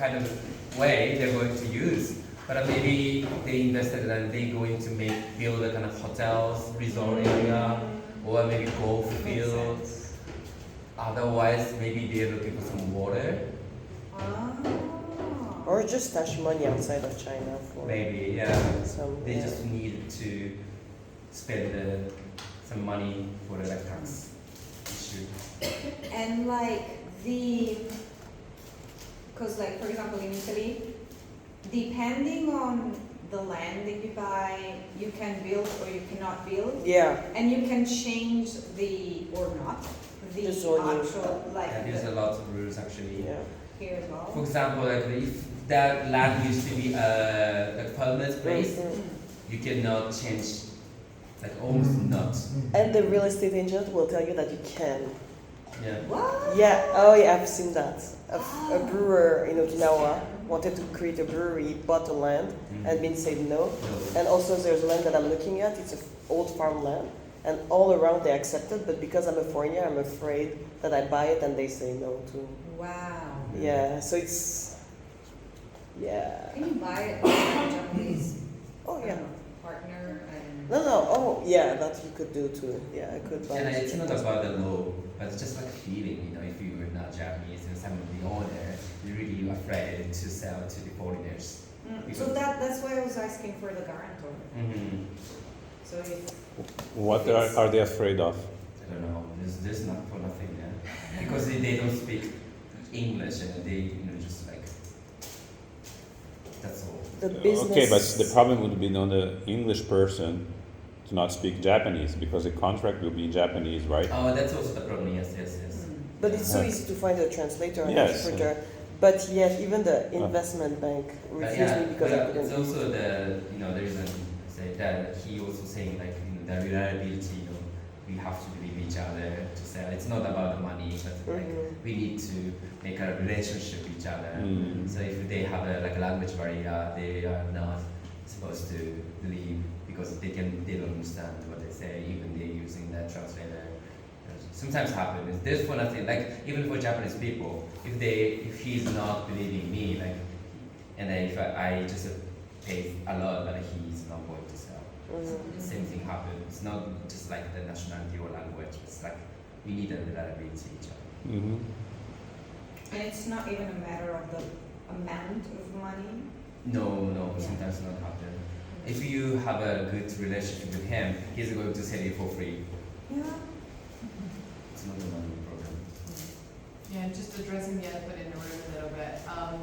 kind of way they're going to use. But maybe they invested and they're going to build a kind of hotels, resort area, or maybe golf field. Otherwise, maybe they're looking for some water. Or just stash money outside of China for Maybe, yeah. They yeah. just need to spend some money for the like, tax issue. And because like for example in Italy, depending on the land that you buy, you can build or you cannot build. Yeah. And you can change or not the actual Yeah, there's a lot of rules actually. Yeah. here as well. For example, like if that land used to be a permanent place, you cannot change, like almost not. And the real estate agent will tell you that you can. Yeah. What? Yeah, oh yeah, I've seen that. A brewer in Okinawa wanted to create a brewery, bought the land, and been said no. And also there's land that I'm looking at, it's an old farmland, and all around they accepted, but because I'm a foreigner, I'm afraid that I buy it and they say no to. Wow. Yeah, so it's, yeah. Can you buy it with a Japanese Oh yeah. partner and No, oh yeah, that you could do too. Yeah, I could buy And it. it's not about the law, but it's just like feeling, you know, if you're not Japanese and some of the owner, you're really afraid to sell to the foreigners. So that's why I was asking for the guarantor. Mm-hmm. So if What are they afraid of? I don't know, there's not for nothing, yeah. Because they don't speak English and they, you know, just like, that's all. The business. Okay, but the problem would be on the English person to not speak Japanese because the contract will be in Japanese, right? Oh, that's also the problem, yes. But it's so easy to find a translator and Yes. interpreter. But yet, even the investment bank refused me because I couldn't. It's also the, you know, the reason I say that he also saying like, you know, the reliability, you know, we have to believe each other to sell. It's not about the money, but like we need to make a relationship with each other. So if they have a language barrier, they are not supposed to believe because they don't understand what they say, even they're using the translator. Sometimes happens. There's for nothing. Like even for Japanese people, if he's not believing me, like, and then if I just pay a lot, but he's not going to sell. The same thing happens. It's not just like the nationality or language. It's like we need a reliability each other. and it's not even a matter of the amount of money. No, Yeah. sometimes not happen. If you have a good relationship with him, he's going to sell you for free. Yeah. It's not a money problem. Yeah, just addressing the elephant in the room a little bit.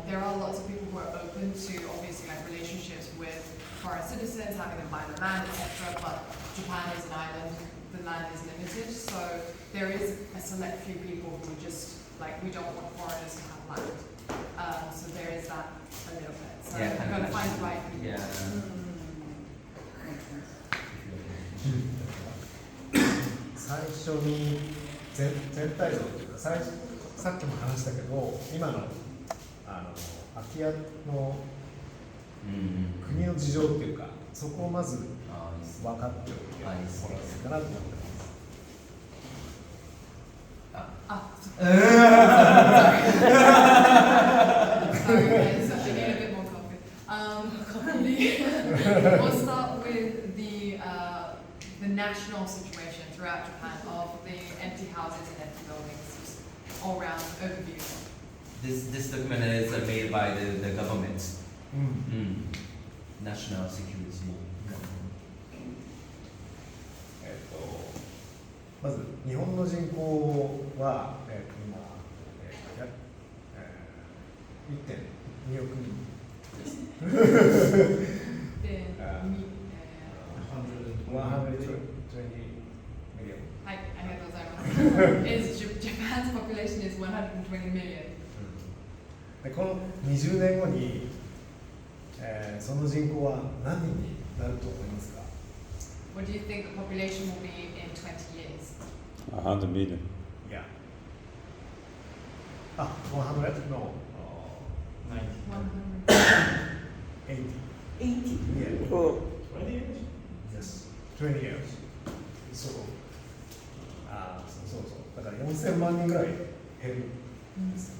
There are lots of people who are open to obviously like relationships with foreign citizens, having them buy the land, etc. But Japan is an island; the land is limited, so there is a select few people who just like we don't want foreigners to have land. So there is that a little bit. So Yeah, we've got to find the right people. Yeah. Makes sense. 最初に全体像というかさっきも話したけど今の空き家の国の事情っていうかそこをまず分かっておいてもらえるかなと思ってます。Sorry guys, I need a bit more coffee. We'll start with the national situation throughout Japan of the empty houses and empty buildings, just all round overview. This document is made by the government. National security. まず日本の人口は、今、1.2億人です。Japan's population is 120 million. でこの20年後に、その人口は何人になると思いますか？ What do you think the population will be in 20 years? 100 million. Yeah. 100 no. 80. 80. Yeah. Oh. 20 years? Yes. 20 years. そうそうだから4000万人ぐらい減るんです。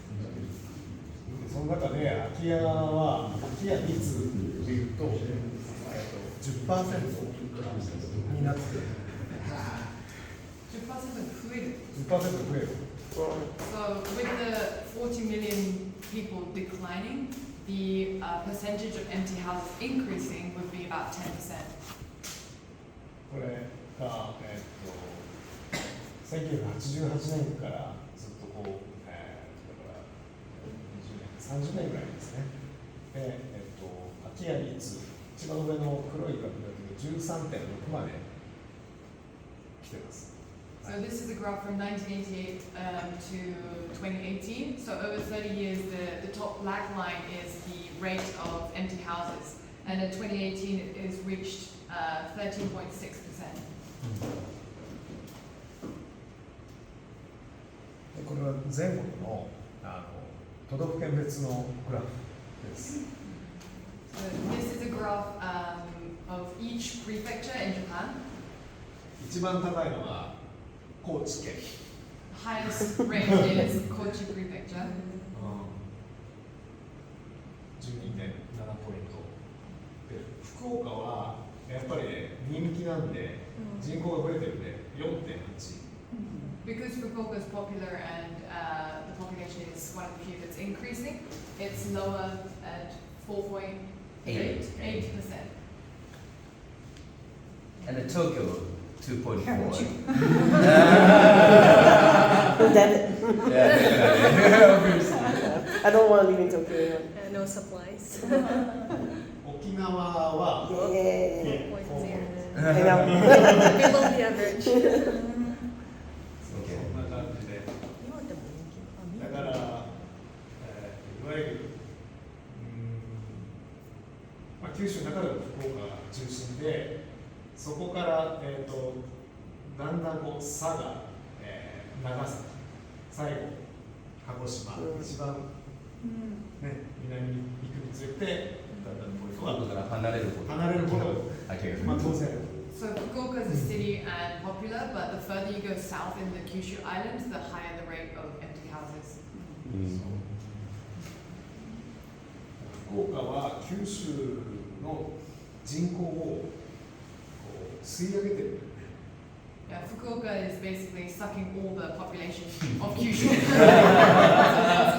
そんの中で空き家率でいうと、10% になってる。10%増える。10%増える。So with the 40 million people declining, the percentage of empty houses increasing would be about 10%. これが、1988年からずっとこう、だから20年、30年ぐらいですね。で、空き家率、一番上の黒いグラフだけど 13.6 まで来てます。So this is a graph from 1988 to 2018. So over 30 years, the top black line is the rate of empty houses. And in 2018, it is reached 13.6%. これは全国の都道府県別のグラフです。So this is a graph of each prefecture in Japan. 一番高いのは高知県。Highest rate is Kochi Prefecture. 12.7 ポイント。で、福岡はやっぱり、ね、人気なんで、人口が増えてるんで 4.8。Because Fukuoka is popular and the population is one of the few that's increasing, it's lower at 4.8%. And the Tokyo 2.4. I don't want to live in Tokyo. No supplies. 沖縄は Yeah. 4.0. I know. Below the average. そんな感じで、だから、いわゆる、九州の中でも福岡が中心で、そこから、だんだんこう佐賀、長崎、最後、鹿児島、一番、ね、南に行くにつれて、だんだんこういう福岡から離れるほど。離れるほど、まあ当然。So Fukuoka is a city and popular, but the further you go south in the Kyushu Islands, the higher the rate of empty houses. 福岡は九州の人口をこう吸い上げてる。Yeah, Fukuoka is basically sucking all the population of Kyushu. So it's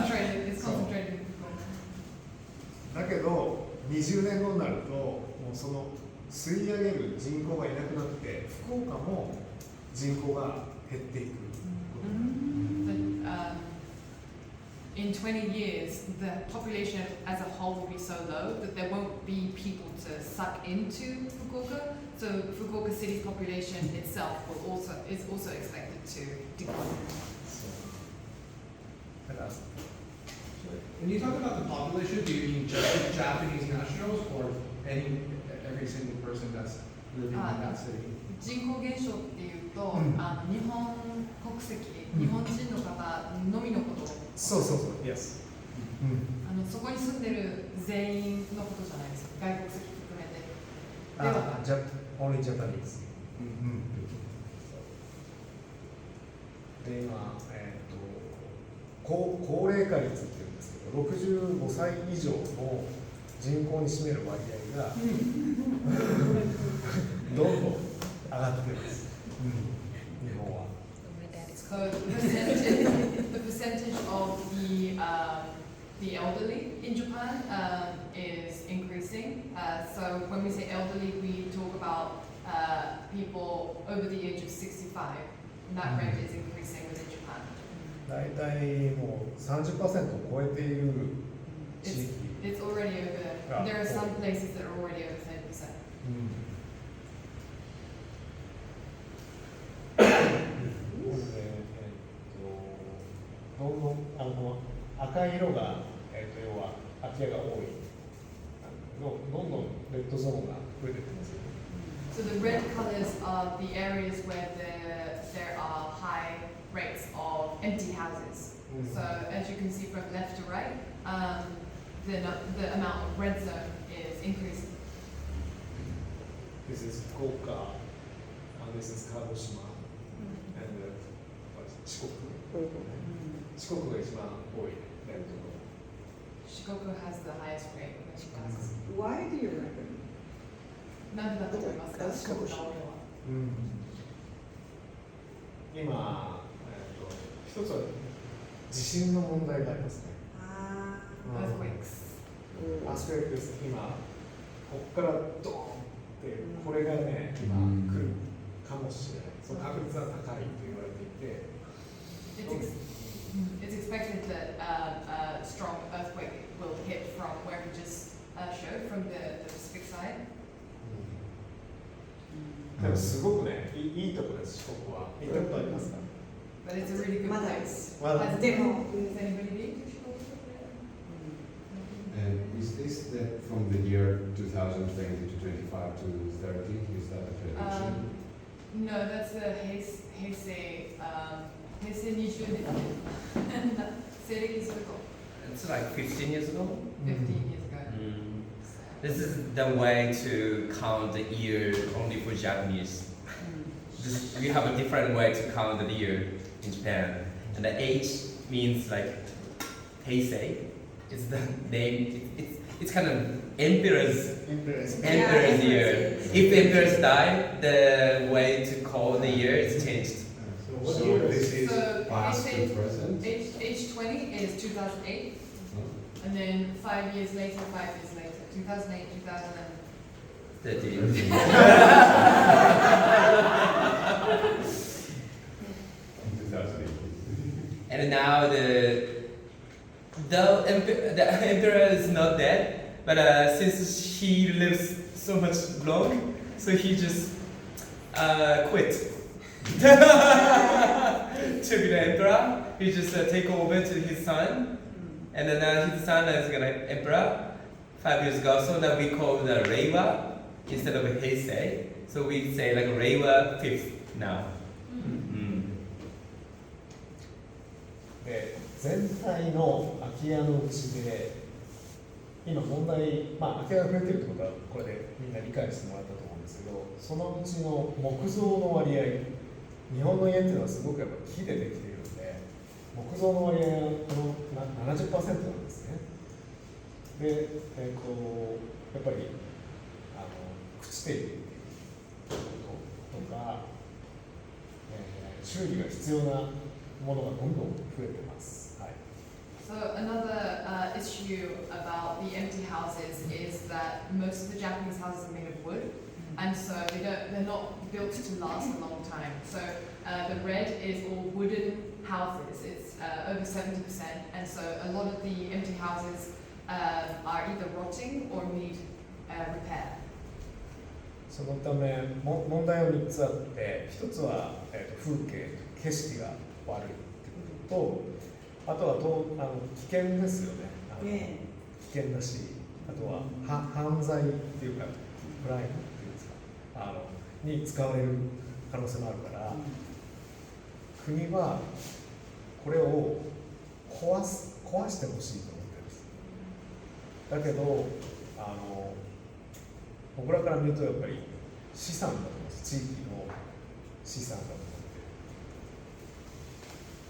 concentrated in Fukuoka. だけど20年後になるともうその吸い上げる人口がいなくなって福岡も人口が減っていく。In 20 years, the population as a whole will be so low that there won't be people to suck into Fukuoka. So Fukuoka city's population itself is also expected to decline. だから When you talk about the population, do you mean just Japanese nationals or every single person that's living in that city? 人口減少っていうと、日本国籍、日本人の方のみのことを、そうそうそう、Yes。そこに住んでる全員のことじゃないですか、外国籍含めて。Only Japanese。で、今、高齢化率っていうんですけど、65歳以上の人口に占める割合がどんどん上がってます。日本は。So the percentage of the elderly in Japan is increasing. So when we say elderly, we talk about people over the age of 65. And that rate is increasing within Japan. 大体もう 30% を超えている地域。It's already over. There are some places that are already over 30%. どんどん赤い色が、要は空き家が多いどんどんレッドゾーンが増えてきます。So the red colors are the areas where there are high rates of empty houses. So as you can see from left to right, the amount of red zone is increasing. This is Fukuoka, this is 鹿児島、and 四国。四国が一番多いレッド Shikoku has the highest rate when she passes. Why do you reckon? なんでだと思いますか？四国の青は。今、一つは地震の問題がありますね。Earthquakes. アスペクト今、ここからドーンってこれがね、今来るかもしれない。その確率は高いと言われていて。It's expected that a strong earthquake will hit from where we just showed from the Pacific side. でもすごくね、いいとこです、四国は。行ったことありますか？ But it's a really good まだ place. まだ Has anybody been to Shikoku? And is this that from the year 2020 to 25 to 30? Is that a prediction? No, that's the Heisei 20年。西暦すると It's like 15 years ago. 15 years ago. This is the way to count the year only for Japanese. We have a different way to count the year in Japan. And the H means like Heisei. It's the name. It's kind of emperor's year. If emperors die, the way to call the year is changed. What So year this is is So past to Heisei present? H20 is 2008, and then 5 years later, 2008, 2000. 2008. And now the emperor is not dead, but since he lives so much long, so he just quit. To be the emperor, he just take over to his son, and then his son is gonna emperor 5 years ago. So now we call the Reiwa instead of Heisei. So we say like Reiwa 5th now. で全体の空き家のうちで今問題、空き家が増えてるってことはこれでみんな理解してもらったと思うんですけど、そのうちの木造の割合、日本の家っていうのはすごくやっぱ木でできているので、木造の割合はこの 70% なんですね。で、やっぱり朽ちているっていうこととか、修理が必要なものがどんどん増えてます。はい。So another issue about the empty houses is that most of the Japanese houses are made of wood, and so they're not built to last a long time. So the red is all wooden houses. It's over 70%, and so a lot of the empty houses are either rotting or need repair. そのため問題は3つあって、1つは、風景、景色が悪いってことと、あとは危険ですよね。危険だし、あとは犯罪っていうか、クライムっていうんですか、に使われる可能性もあるから、国はこれを壊してほしいと思ってるんです。だけど僕らから見るとやっぱり資産だと思うんです。地域の資産だと思って。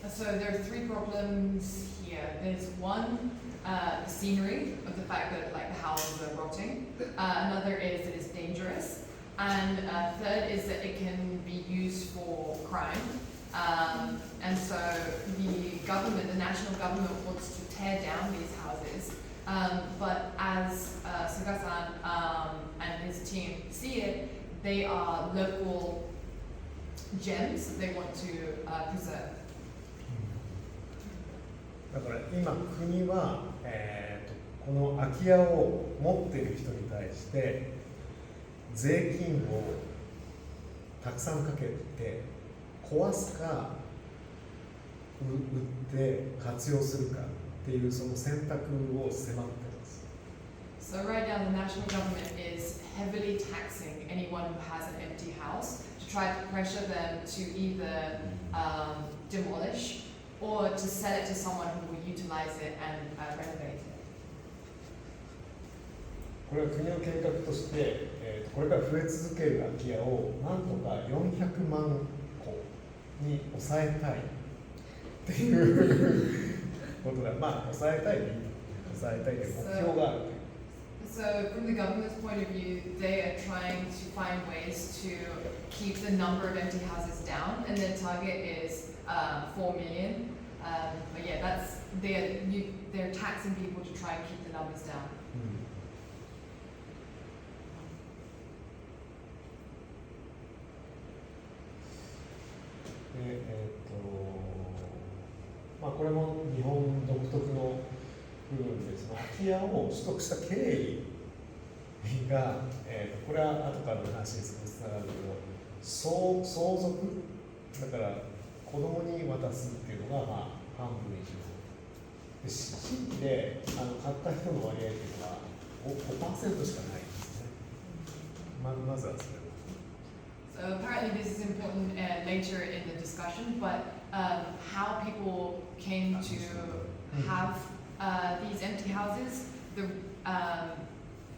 So there are three problems here. There's one, the scenery of the fact that like the houses are rotting. Another is that it's dangerous, and third is that it can be used for crime. And so the government, the national government, wants to tear down these houses. But as Suga-san and his team see it, they are local gems that they want to preserve. だから今国は、この空き家を持っている人に対して税金をたくさんかけて壊すか売って活用するかっていうその選択を迫っています。So right now the national government is heavily taxing anyone who has an empty house to try to pressure them to either demolish or to sell it to someone who will utilize it and renovate it. これは国の計画として、これから増え続ける空き家をなんとか400万戸に抑えたいっていうことが、抑えたいでいいと。抑えたいという目標があるという。 So from the government's point of view, they are trying to find ways to keep the number of empty houses down, and their target is 4 million. But yeah, they're taxing people to try and keep the numbers down. でまあ、これも日本独特の部分で、その空き家を取得した経緯が、これは後からの話につながるけど、相続だから子供に渡すっていうのが、まあ、半分以上で、新規で買った人の割合っていうのは 5% しかないんですね。まずはそれ。 So apparently this is important later in the discussion, but how people came to have these empty houses,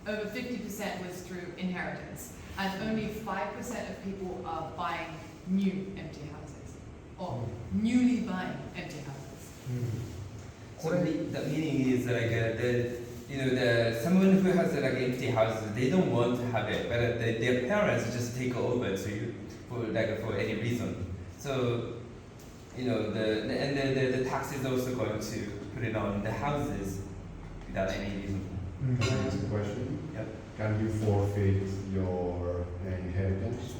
over 50% was through inheritance, and only 5% of people are buying new empty houses, or newly buying empty houses. So the meaning is like someone who has like empty houses, they don't want to have it, but their parents just take over to you for any reason. So the tax is also going to put it on the houses without any reason. Can I ask a question? Yep. Can you forfeit your inheritance?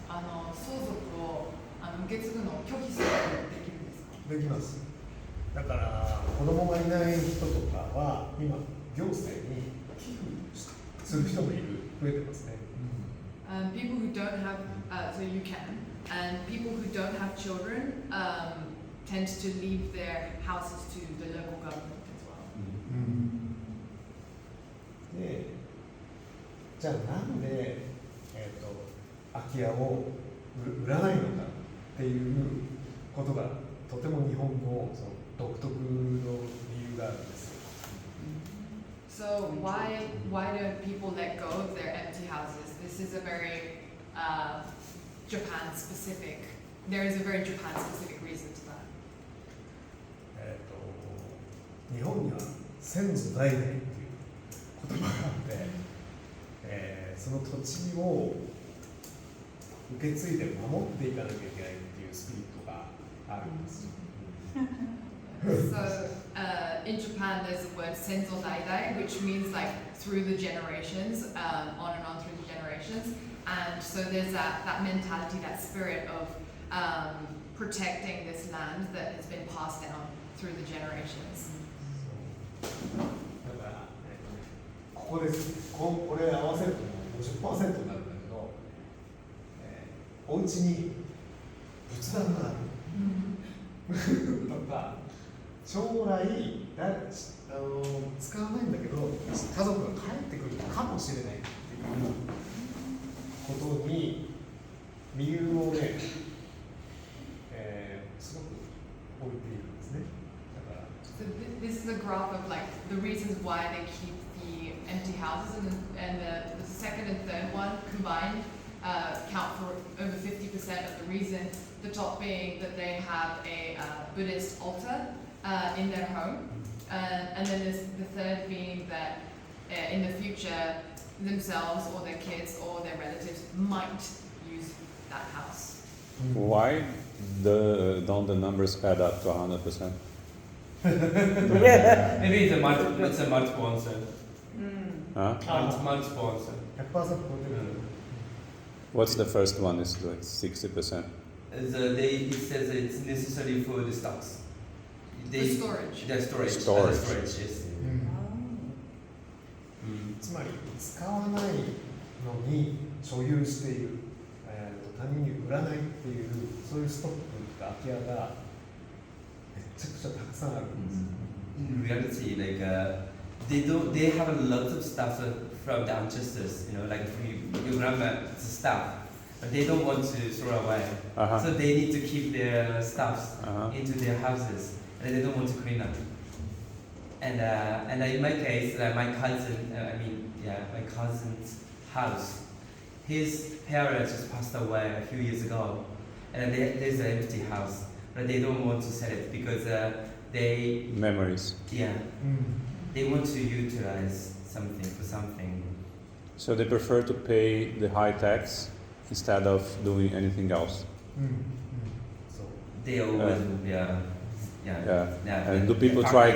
相続を受け継ぐのを拒否することができるんですか？できます。だから子供がいない人とかは今行政に寄付する人もいる、増えてますね。People who don't have, so you can, and people who don't have children tend to leave their houses to the local government as well. で、じゃあなんで、空き家を売らないのかっていうことがとても日本のその独特の理由があるんですよ。So why don't people let go of their empty houses? This is a very Japan specific. There is a very Japan specific reason to that. 日本には先祖代々っていう言葉があって、その土地を受け継いで守っていかなきゃいけないっていうスピリットがあるんですよ。So in Japan, there's the word senzo daidai, which means like through the generations, on and on through the generations. And so there's that mentality, that spirit of protecting this land that has been passed down through the generations. だから、ここですこれ合わせると 50% になるんだけど、お家に仏壇があるとか、将来使わないんだけど家族が帰ってくるかもしれないっていうことに理由をね、すごく置いているんですね。だから So this is a graph of like the reasons why they keep the empty houses, and the second and third one combined count for over 50% of the reason. The top being that they have a Buddhist altar in their home, and then there's the third being that in the future themselves or their kids or their relatives might use that house. Why don't the numbers add up to 100%? Maybe it's a multiple answer. Huh? Multiple answer. 100% 超えてる。What's the first one? Is like 60%. It says it's necessary for the stocks. The storage. The storage. Storage. Yes. つまり使わないのに所有している、他人に売らないっていうそういうストックとか空き家がめちゃくちゃたくさんあるんです。In reality, like they have a lot of stuff from the ancestors, like from your grandma's stuff, but they don't want to throw away. So they need to keep their stuff into their houses, and they don't want to clean up. And in my case, my cousin's house, his parents just passed away a few years ago, and there's an empty house, but they don't want to sell it because they memories. yeah they want to utilize something for something. So they prefer to pay the high tax instead of doing anything else. そう They always yeah. And do people try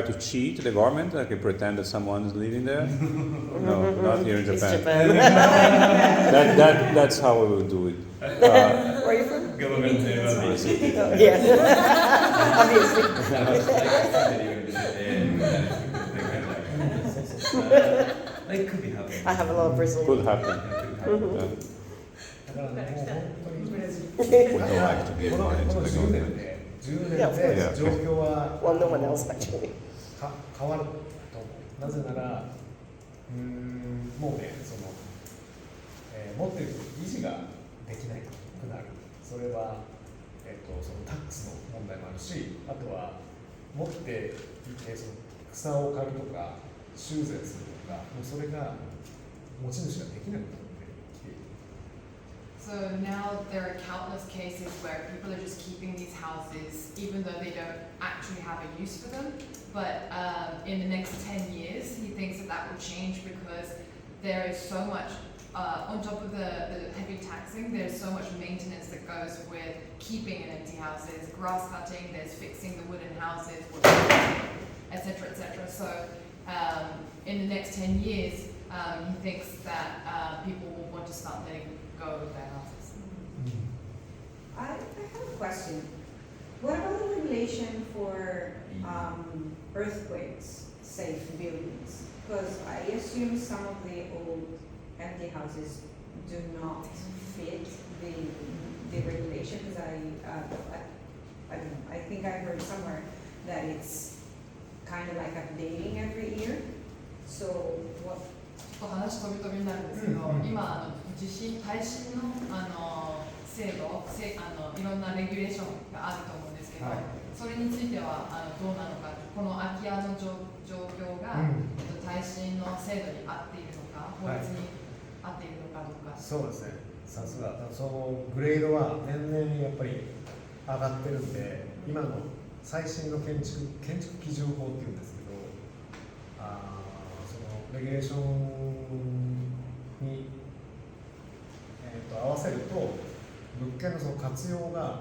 to cheat the government, like they pretend that someone is living there? No, not here in It's Japan. Japan. That's how we would do it. Where are you from? Government Oh, yeah. Obviously. It could be happening. I have a lot of personal. Could happen. Yeah. だからね、もう本当に Would not like to こ give の money こ to の the 10 年 government. で10年 Yeah, of で course. 状況は Well, no one else actually. 変わると思う。なぜなら、もうね、持ってる維持ができないくなる。それは、そのタックスの問題もあるし、あとは持っていてその草を刈るとか修繕するとか、もうそれが持ち主ができなくなってきている。So now there are countless cases where people are just keeping these houses even though they don't actually have a use for them. But in the next 10 years, he thinks that will change because there is so much, on top of the heavy taxing, there's so much maintenance that goes with keeping an empty house. There's grass cutting, there's fixing the wooden houses, etc., etc. So in the next 10 years, he thinks that people will want to start letting go of their houses. I have a question. What about the regulation for earthquakes safe buildings? Because I assume some of the old empty houses do not fit the regulation. Because I don't know. I think I heard somewhere that it's kind of like updating every year. So what? ちょっと話飛び飛びになるんですけど、今耐震の制度、いろんなレギュレーションがあると思うんですけど、それについてはどうなのか、この空き家の状況が、耐震の制度に合っているのか、法律に合っているのかどうか。そうですね。さすが。そのグレードは年々やっぱり上がってるんで、今の最新の建築基準法っていうんですけど、そのレギュレーションに、合わせると物件のその活用が、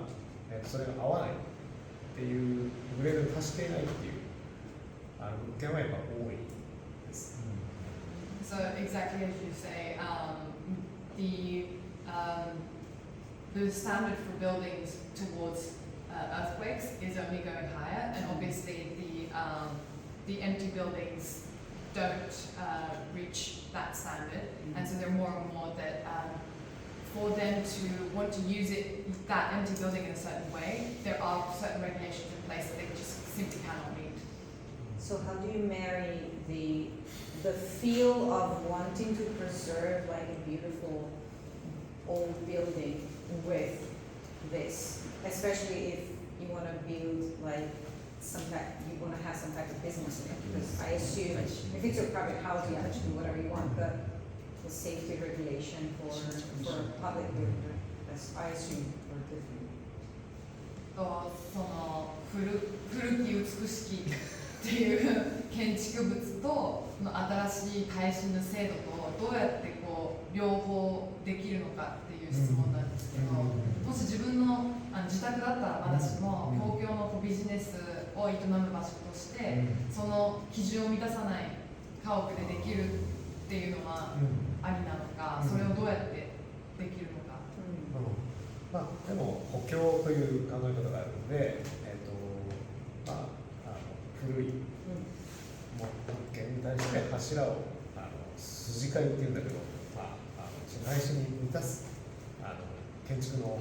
それが合わないっていうグレードに達していないっていう物件はやっぱ多いです。So exactly as you say, the standard for buildings towards earthquakes is only going higher, and obviously the empty buildings don't reach that standard, and so there are more and more that for them to want to use that empty building in a certain way, there are certain regulations in place that they just simply cannot meet. So how do you marry the feel of wanting to preserve like a beautiful old building with this, especially if you want to build like you want to have some type of business in it? Because I assume if it's your private house, you have to do whatever you want, but the safety regulation for public building, I assume, are different. その古き美しきっていう建築物と新しい耐震の制度とどうやって両方できるのかっていう質問なんですけど、もし自分の自宅だったらまだしも公共のビジネスを営む場所としてその基準を満たさない家屋でできるっていうのはありなのか、それをどうやってできるのか。でも補強という考え方があるので、古い物件に対して柱を筋交いっていうんだけど、耐震に満たす建築の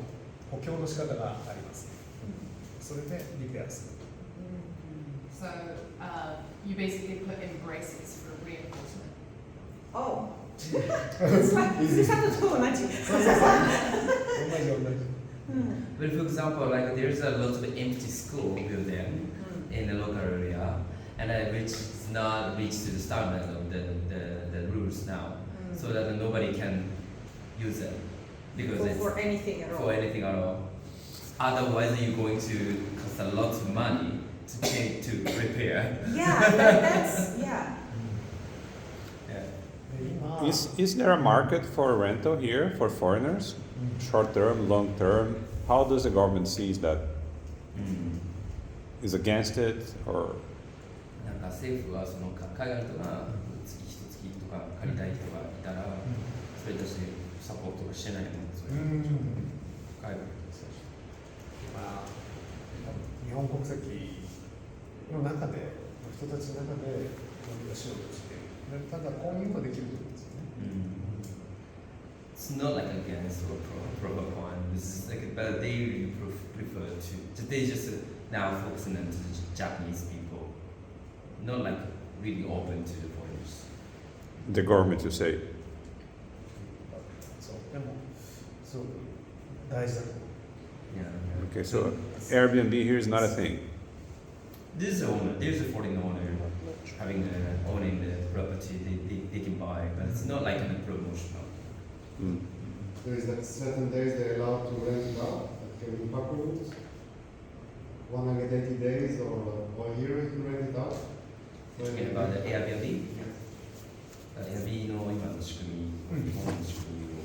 補強の仕方があります。それでリペアする。So you basically put in braces for reinforcement. Oh. It's like this happens so much. But for example, like there's a lot of empty school building in the local area, and which is not reached to the standard of the rules now, so that nobody can use it because it's for anything at all. For anything at all. Otherwise, you're going to cost a lot of money to change, to repair. Yeah, that's, yeah. Yeah. で今 Is there a market for rental here for foreigners? Short term, long term? How does the government sees that? Is against it or? なんか政府はその海外の人が月一月とか借りたい人がいたら、それとしてサポートがしてないのそれ海外の人たち。まあ日本国籍の中で人たちの中で何かしようとしてでただ購入はできると思うんですよね。It's not like against or pro or con. This is like, but they really prefer to. They just now focusing on the Japanese people, not like really open to the foreigners. The government, you say? そうでもすごく大事だと思う。 Yeah. Okay, so Airbnb here is not a thing. This is owner. There's a foreign owner having owning the property. They can buy, but it's not like a promotional. There is that certain days they're allowed to rent it out, like in Paco rules. 180 days or a year you can rent it out. Talking about the Airbnb. Airbnb の今の仕組み、日本の仕組みを。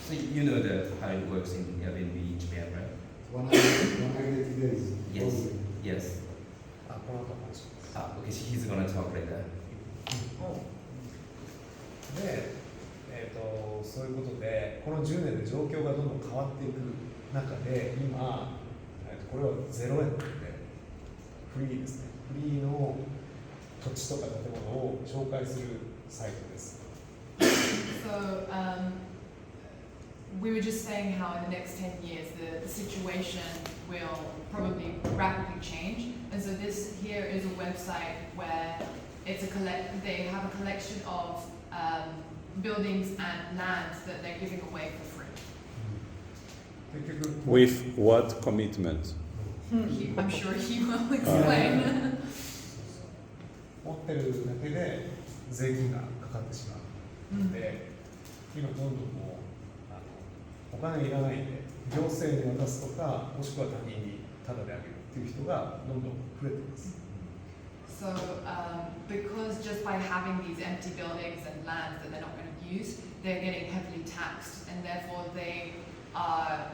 So you know how it works in Airbnb in Japan, right? 180 days. Yes. only. Yes. あこの後話します。 Okay, so he's gonna talk later. で、そういうことでこの10年で状況がどんどん変わっていく中で今、これは0円なのでフリーですね。フリーの土地とか建物を紹介するサイトです。 So, we were just saying how in the next 10 years the situation will probably rapidly change. And so this here is a website where it's they have a collection of buildings and land that they're giving away for free. 結局 With what commitment? I'm sure he will explain. 持ってるだけで税金がかかってしまうので、今どんどんもうお金いらないんで行政に渡すとかもしくは他人にタダであげるっていう人がどんどん増えています。 So, because just by having these empty buildings and land that they're not going to use, they're getting heavily taxed, and therefore they are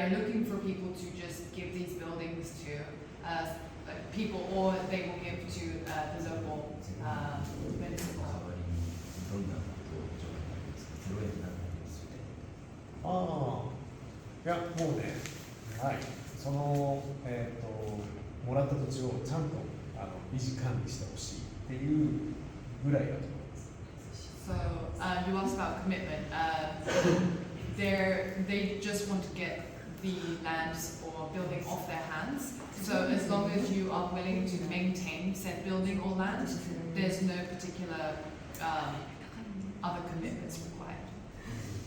looking for people to just give these buildings to people, or they will give to the local municipal. どんな状態なんですか？0円になるんですよね。ああ、いやもうね、はい、そのもらった土地をちゃんと維持管理してほしいっていうぐらいだと思います。 So, you asked about commitment. They just want to get the land or building off their hands. So as long as you are willing to maintain said building or land, there's no particular other commitments required.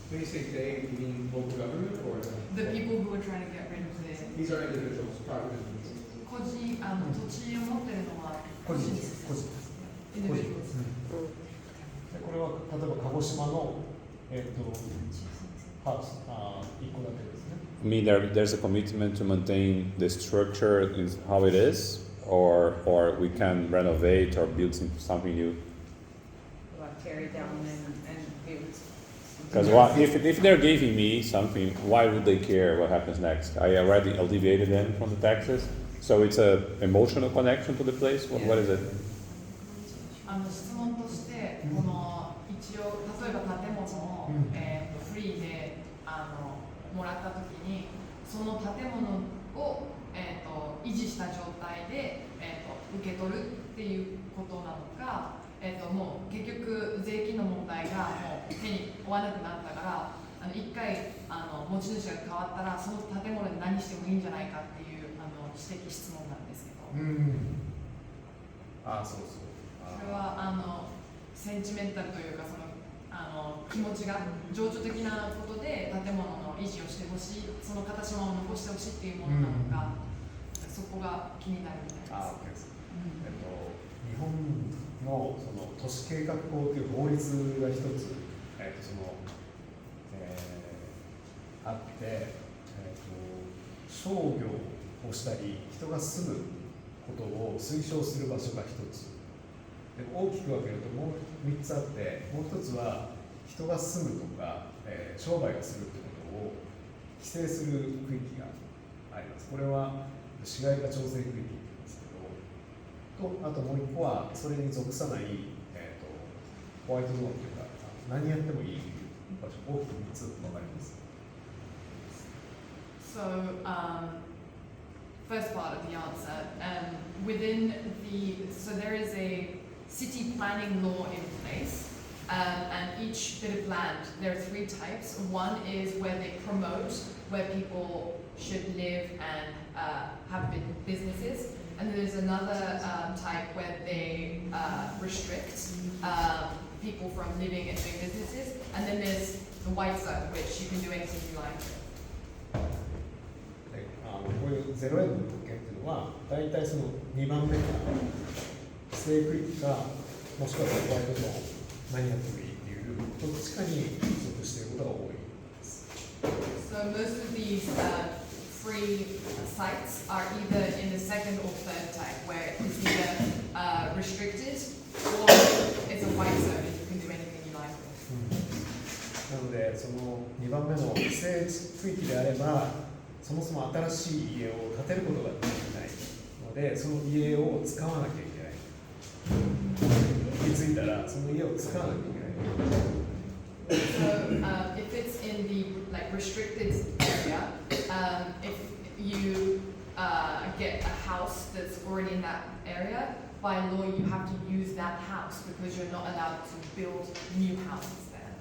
When you say they, you mean local government or The people who are trying to get rid of the these are individuals, private individuals? 土地を持ってるのは個人です。個人です。個人です。でこれは例えば鹿児島のハウス一戸建てですね。I mean, there's a commitment to maintain the structure is how it is, or we can renovate or build something new. Tear it down and build. Because if they're giving me something, why would they care what happens next? I already alleviated them from the taxes, so it's a emotional connection to the place. What is it? 質問としてこの一応例えば建物を、フリーでもらったときにその建物を、維持した状態で、受け取るっていうことなのか、もう結局税金の問題がもう手に負わなくなったから一回持ち主が変わったらその建物で何してもいいんじゃないかっていう指摘質問なんですけど、ああそうそう。それはセンチメンタルというかその気持ちが情緒的なことで建物の維持をしてほしい、その形も残してほしいっていうものなのか、そこが気になるみたいです。ああ、OK です。日本のその都市計画法という法律が一つあって、商業をしたり人が住むことを推奨する場所が一つで大きく分けるともう3つあってもう一つは人が住むとか、商売をするってことを規制する区域があります。これは市街化調整区域って言うんですけどとあともう一個はそれに属さない、ホワイトゾーンというか何やってもいい場所大きく3つ分かります。So, first part of the answer, within so there is a city planning law in place, and each bit of land, there are three types. One is where they promote, where people should live and have businesses, and then there's another type where they restrict people from living and doing businesses, and then there's the white zone, which you can do anything you like. こういうゼロエンドの物件っていうのは大体その2番目が規制区域かもしくはホワイトゾーン何やってもいいっていうどっちかに属していることが多いです。So most of these free sites are either in the second or third type, where it's either restricted or it's a white zone and you can do anything you like. なのでその2番目の規制区域であればそもそも新しい家を建てることができないのでその家を使わなきゃいけない気づいたらその家を使わなきゃいけない So if it's in the restricted area, if you get a house that's already in that area, by law you have to use that house because you're not allowed to build new houses there.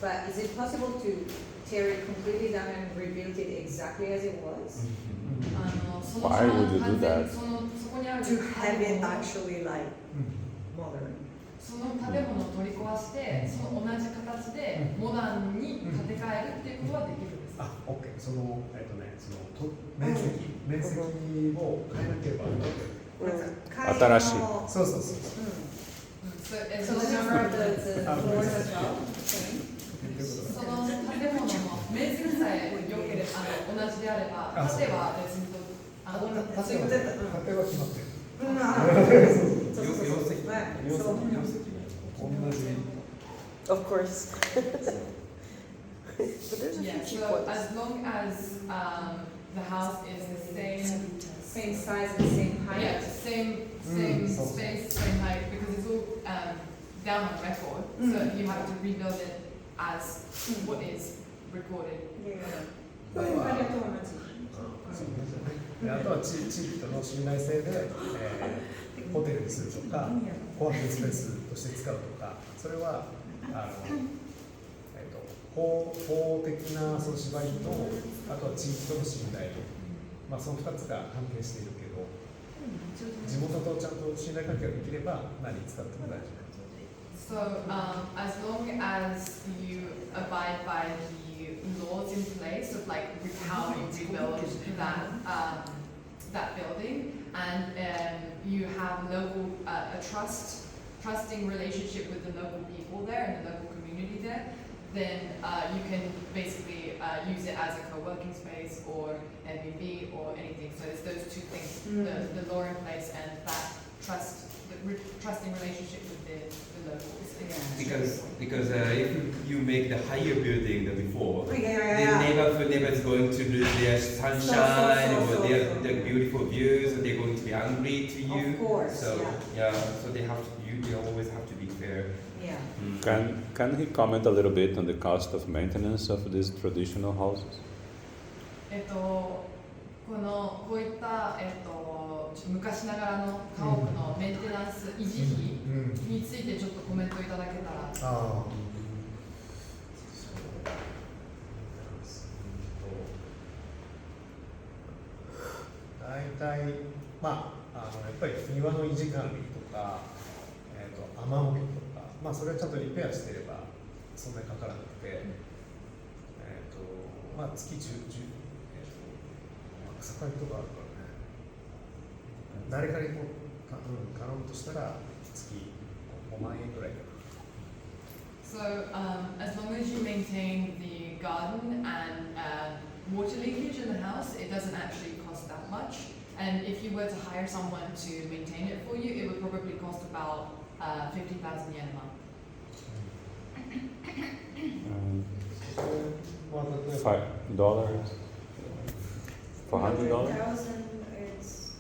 But is it possible to tear it completely down and rebuild it exactly as it was? Why would you do that? To have it actually like modern. その建物を取り壊してその同じ形でモダンに建て替えるっていうことはできるんです。あ、OK。その面積を変えなければ。新しい。そうそうそう。So the number of the floors as well? その建物の面積さえ良ければ同じであれば縦は別に縦は決まってる。Of course. But there's a Yeah, few key so points. as long as the house is the Same size and same height? yeah, same space, same height, because it's all down on record, so you have to rebuild it as what is recorded. あとは地域との信頼性で、ホテルにするとか、コワーキングスペースとして使うとか、それは法的なその縛りと、あとは地域との信頼、その2つが関係しているけど、地元とちゃんと信頼関係ができれば何に使っても大丈夫。So as long as you abide by the laws in place of how you rebuild that building, and you have local a trusting relationship with the local people there and the local community there, then you can basically use it as a co-working space or Airbnb or anything. So it's those two things: the law in place and that trusting relationship with the locals. Because if you make the higher building than before, Yeah. the neighbors going to lose their sunshine or So. their beautiful views, or they're going to be angry to you. Of course, So yeah. so they always have to be fair. Yeah. Can he comment a little bit on the cost of maintenance of these traditional houses? こういった昔ながらの家屋のメンテナンス維持費についてちょっとコメントいただけたら。大体やっぱり庭の維持管理とか、雨漏りとか、それはちゃんとリペアしてればそんなにかからなくて、月10、草刈りとかあるからね、誰かに頼むとしたら月5万円ぐらいかな。So as long as you maintain the garden and water leakage in the house, it doesn't actually cost that much. And if you were to hire someone to maintain it for you, it would probably cost about 50,000 yen a month.まあ例えば$5 $400. 100,000, it's,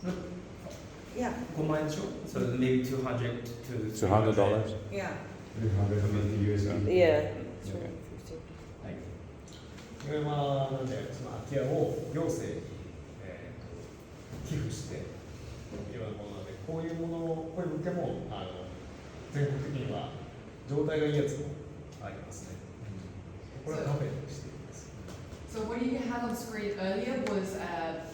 yeah, 5万円でしょ? So maybe 200 to $200. yeah. 350 USD. Yeah. Okay. はい。これはなんでその空き家を行政に、寄付しているようなものなので、こういうものこういう物件も全国的には状態がいいやつもありますね。これはカフェにしています。 So what you had on screen earlier was a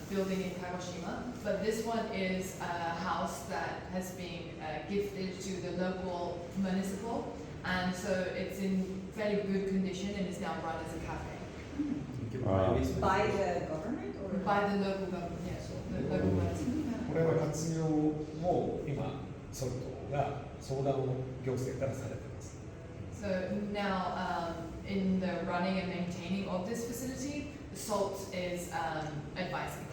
building in Kagoshima, but this one is a house that has been gifted to the local municipal, and so it's in fairly good condition and is now run as a cafe By the government or? by the local government. Yes, the local municipal. これは活用を今ソルトが相談を行政からされています。 So now, in the running and maintaining of this facility, SALT is advising.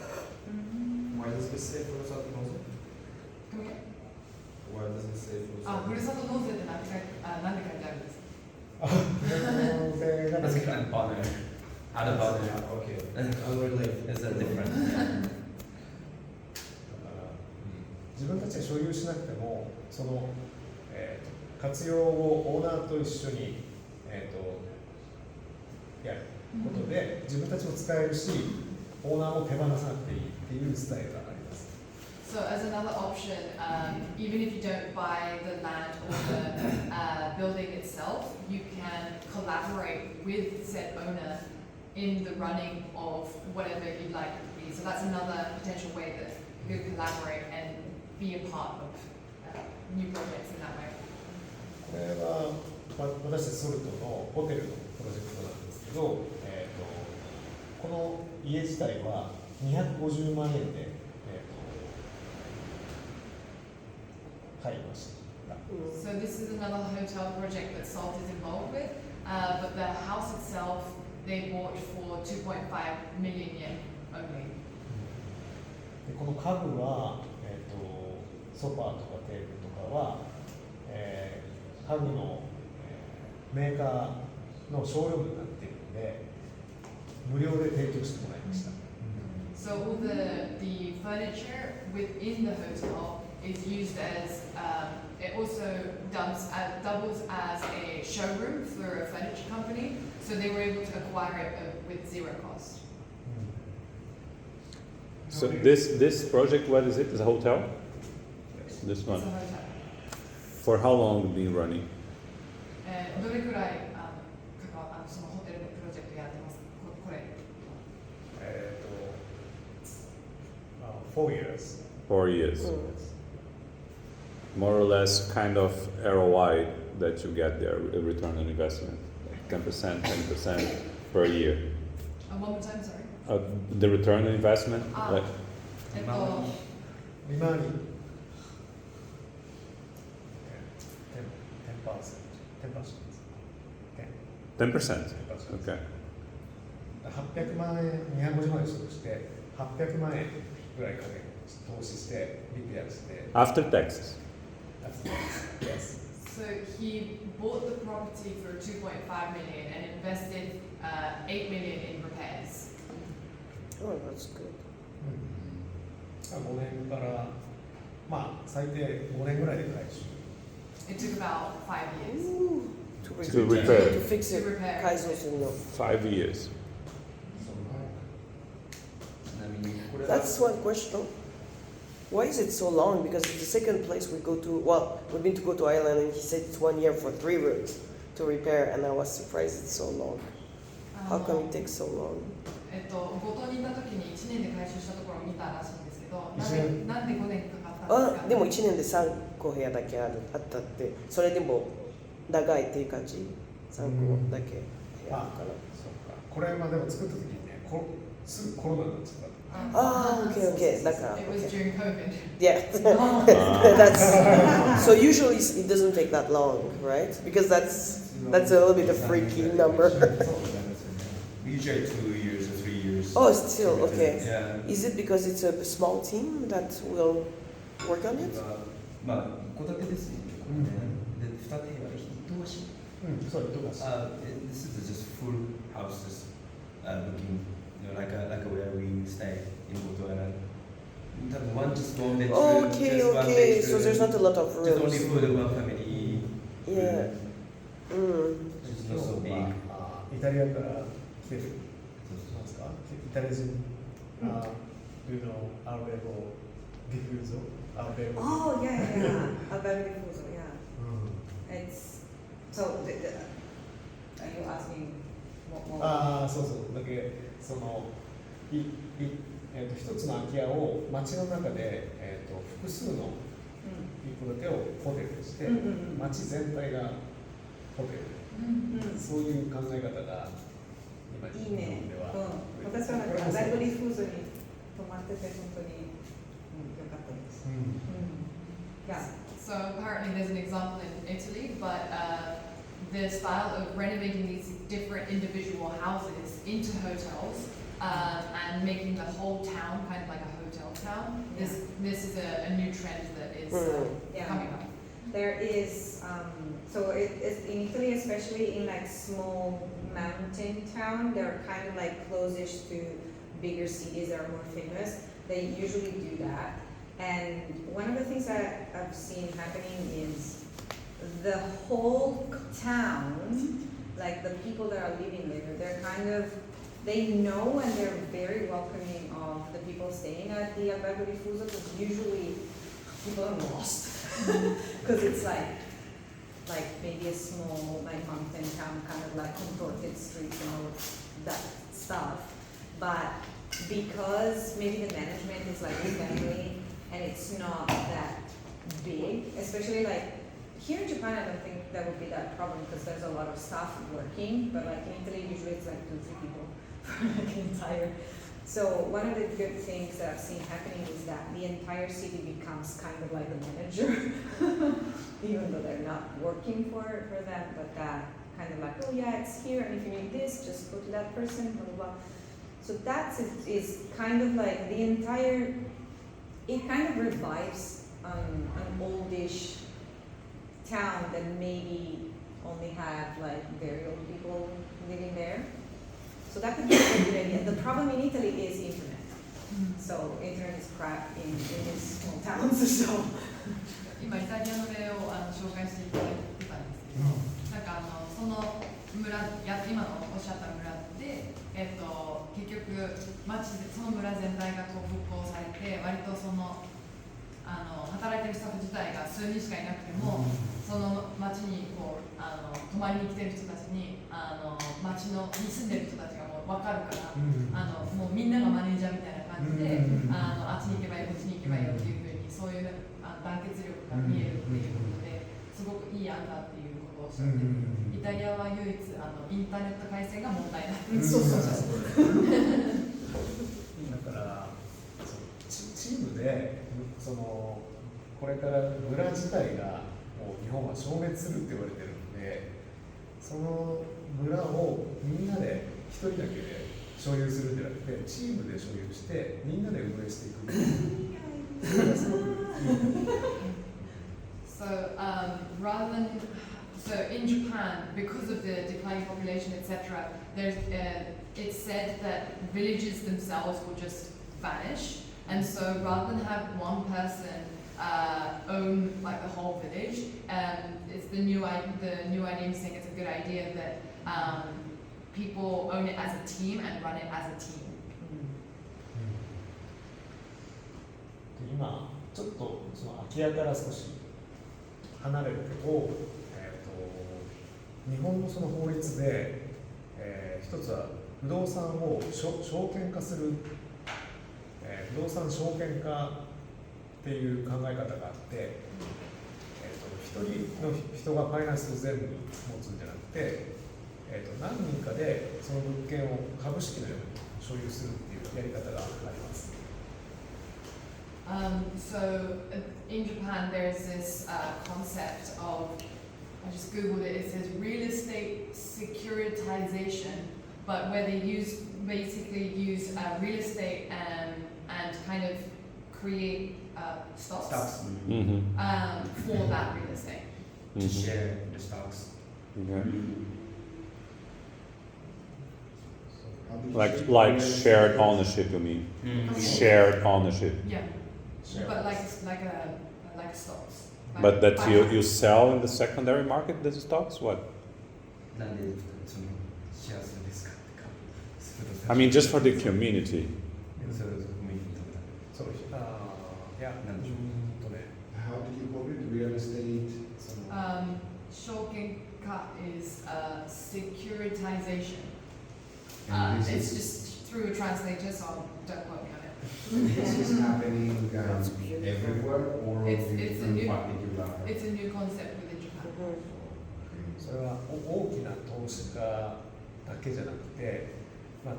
Why does it say ふるさと納税? Come again? Why does it say ふるさと納税? ふるさと納税ってなんて書いてあるんですか? 納税が That's kind of bother. Out of bother. Okay. Unrelated. It's a different. 自分たちで所有しなくてもその、活用をオーナーと一緒に、やることで自分たちも使えるしオーナーも手放さなくていいっていうスタイルがあります。 So as another option, even if you don't buy the land or the building itself, you can collaborate with said owner in the running of whatever you'd like it to be. So that's another potential way that you could collaborate and be a part of new projects in that way. これは私たちソルトのホテルのプロジェクトなんですけど、この家自体は250万円で、買いました。 So this is another hotel project that SALT is involved with, but the house itself they bought for 2.5 million yen only. でこの家具は、ソファーとかテーブルとかは、家具の、メーカーのショールームになっているので無料で提供してもらいました。 So all the furniture within the hotel is used as it also doubles as a showroom for a furniture company. So they were able to acquire it with zero cost. So this project, what is it? Is a hotel? This It's one. a hotel. For how long been running? どれくらいそのホテルのプロジェクトやってますか？これ。4 years. 4 years. More or less kind of ROI that you get there, a return on investment. Like 10%, 10% per year. One more time, sorry. The return on investment? Like, 利回り 10%. 10%. Okay. 800万円、250万円所得して800万円ぐらい投資してリペアして After taxes. Yes. So he bought the property for 2.5 million and invested 8 million in repairs. Oh, that's good. 5年からまあ最低5年ぐらいで回収。 It took about 5 years Ooh, To repair. To fix to it. repair. 改造するの。 5 years. ちなみにこれは That's one question. Why is it so long? Because it's the second place we go to. Well, we've been to go to Ireland, and he said it's 1 year for 3 rooms to repair, and I was surprised it's so long. How come it takes so long? 5島に行った時に1年で回収したところを見たらしいんですけど、一年なんで5年かかったんですか？あ、でも1年で3個部屋だけあったって、それでも長いっていう感じ。3個だけ部屋あるかな。そうか。これまあでも作った時にね、すぐコロナになっちゃった。Ah, okay. だから。 It was during COVID. Yeah. That's so usually it doesn't take that long, right? Because that's a little bit of freaky number. Usually 2 years or 3 years Oh, still, okay. Yeah. Is it because it's a small team that will work on it? まあ戸建てですね。で二部屋一棟貸し。そういうとかし This is just full houses, looking, like where we stay in Fukuoka. One just one bedroom, Okay, just one okay. bedroom. So there's not a lot of Just only rooms. for the one family. Yeah. It's not so big. イタリアから来てるなんですかイタリア人do you know Albergo Diffuso? Albergo Oh, yeah. Albergo Diffuso, yeah. It's, so, are you asking what more? ああそうそうだけその一つの空き家を街の中で、複数の一戸建てをホテルとして、街全体がホテル、そういう考え方が今いいね。日本では、私はなんかアルベルゴ・ディフューゾに泊まってて本当に良かったです。Yeah. So apparently there's an example in Italy, but the style of renovating these different individual houses into hotels and making the whole town kind of like a hotel town. This is a new trend that is coming up. There is, so it's in Italy, especially in like small mountain town, they're kind of like closest to bigger cities that are more famous. They usually do that. And one of the things that I've seen happening is the whole town, like the people that are living there, they're kind of, they know and they're very welcoming of the people staying at the Albergo Diffuso, because usually people are lost. Because it's like maybe a small like mountain town, kind of like contorted streets and all that stuff. But because maybe the management is like family and it's not that big, especially like here in Japan, I don't think that would be that problem because there's a lot of staff working. But like in Italy, usually it's like 2-3 people for like an entire. So one of the good things that I've seen happening is that the entire city becomes kind of like a manager, even though they're not working for them, but that kind of like, oh yeah, it's here, and if you need this, just go to that person, blah, blah, blah. So that is kind of like the entire, it kind of revives an oldish town that maybe only have like very old people living there. So that could be a good idea. The problem in Italy is internet. So internet is crap in these small towns. So 今イタリアの例を紹介していただいてたんですけど、なんかその村今のおっしゃった村で、結局その村全体がこう復興されて、割とその働いてるスタッフ自体が数人しかいなくても、その町にこう泊まりに来てる人たちに町に住んでる人たちがもう分かるから、もうみんながマネージャーみたいな感じで、あっちに行けばいいこっちに行けばいいよっていうふうにそういう団結力が見えるっていうことですごくいい案だっていうことをおっしゃって、イタリアは唯一インターネット回線が問題だって。そうそうそう。だからチームでこれから村自体がもう日本は消滅するって言われてるので、その村をみんなで一人だけで所有するんじゃなくてチームで所有してみんなで運営していく。それがすごくいい。So rather than in Japan, because of the declining population, etc., it's said that villages themselves will just vanish, and so rather than have one person own like the whole village, it's the new idea saying it's a good idea that people own it as a team and run it as a team. 今ちょっとその空き家から少し離れるけど、日本のその法律で、一つは不動産を証券化する、不動産証券化っていう考え方があって、一人の人がファイナンスを全部持つんじゃなくて、何人かでその物件を株式のように所有するっていうやり方があります。So in Japan there's this concept of, I just googled it, it says real estate securitization, but where they use basically use real estate and kind of create stocks for that real estate. To share the stocks. Okay. So Like shared ownership, you mean? Shared ownership. Yeah, but like stocks. But that you sell in the secondary market, the stocks? What? なんでそのシェアするんですかってか。I mean, just for the community. それをコミュニティとか。そういやなんでしょう。how did you call it? Real estate? Shogenka is securitization. And this It's is- just through a translator, so don't quote me on it. This is happening everywhere or It's a in new- particular? It's a new concept within Japan. それは大きな投資家だけじゃなくて、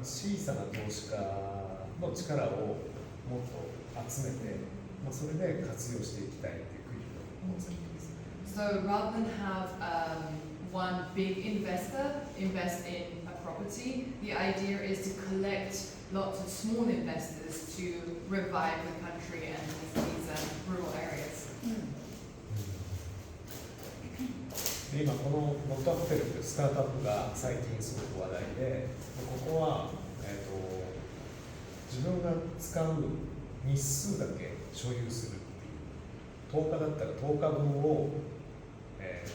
小さな投資家の力をもっと集めて、それで活用していきたいという国のコンセプトです。So rather than have one big investor invest in a property, the idea is to collect lots of small investors to revive the country and these rural areas. で今このノットホテルというスタートアップが最近すごく話題で、ここは、自分が使う日数だけ所有するっていう10日だったら10日分を、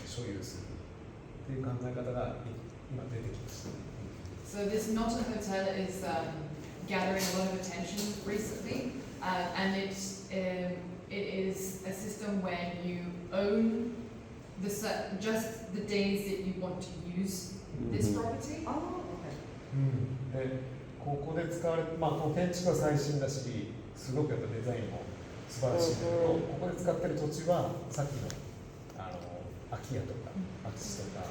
所有するっていう考え方が今出てきました。So this Notta Hotel is gathering a lot of attention recently, and it is a system where you own just the days that you want to use this property. Oh, okay. でここで使われて、この建築は最新だし、すごくやっぱデザインも素晴らしいんだけど、ここで使ってる土地はさっきの空き家とか空き地とか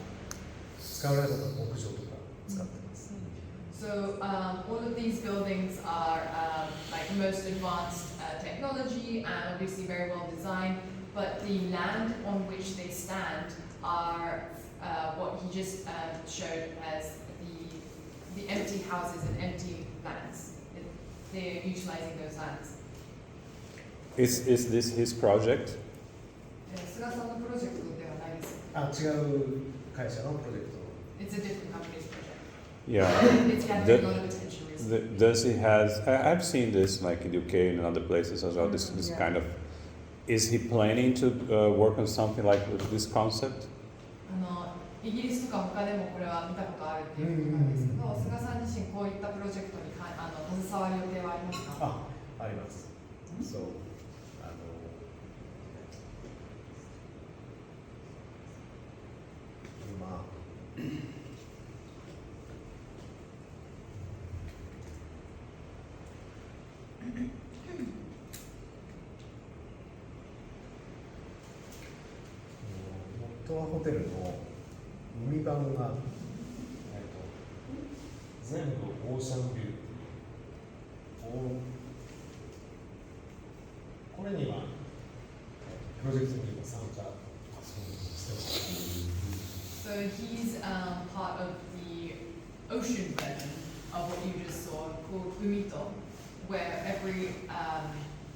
使われた牧場とか使ってます。So all of these buildings are like most advanced technology and obviously very well designed, but the land on which they stand are what he just showed as the empty houses and empty lands. They're utilizing those lands. Is this his project? 菅さんのプロジェクトではないです。違う会社のプロジェクト。 It's a different company's project. Yeah. It's gathering a lot of attention recently. Does he has? I've seen this like in UK and in other places as well. This kind of. Is he planning to work on something like this concept? イギリスとか他でもこれは見たことあるっていうことなんですけど、菅さん自身こういったプロジェクトに携わる予定はありますか？あります。そう。モットアホテルの海版が、全部オーシャンビュー。これにはプロジェクトにも参加してます。So he's part of the ocean version of what you just saw called Umito, where every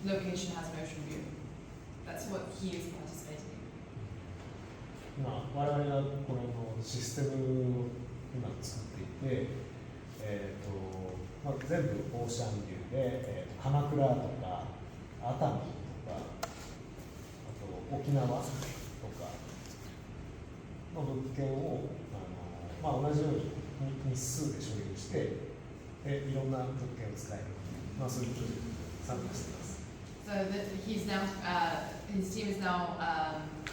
location has an ocean view. That's what he is participating in. 我々がこのシステムを今作っていて、全部オーシャンビューで、鎌倉とか熱海とか、あと沖縄とかの物件を同じように日数で所有して、いろんな物件を使える、そういうプロジェクトに参加しています。So that he's now, his team is now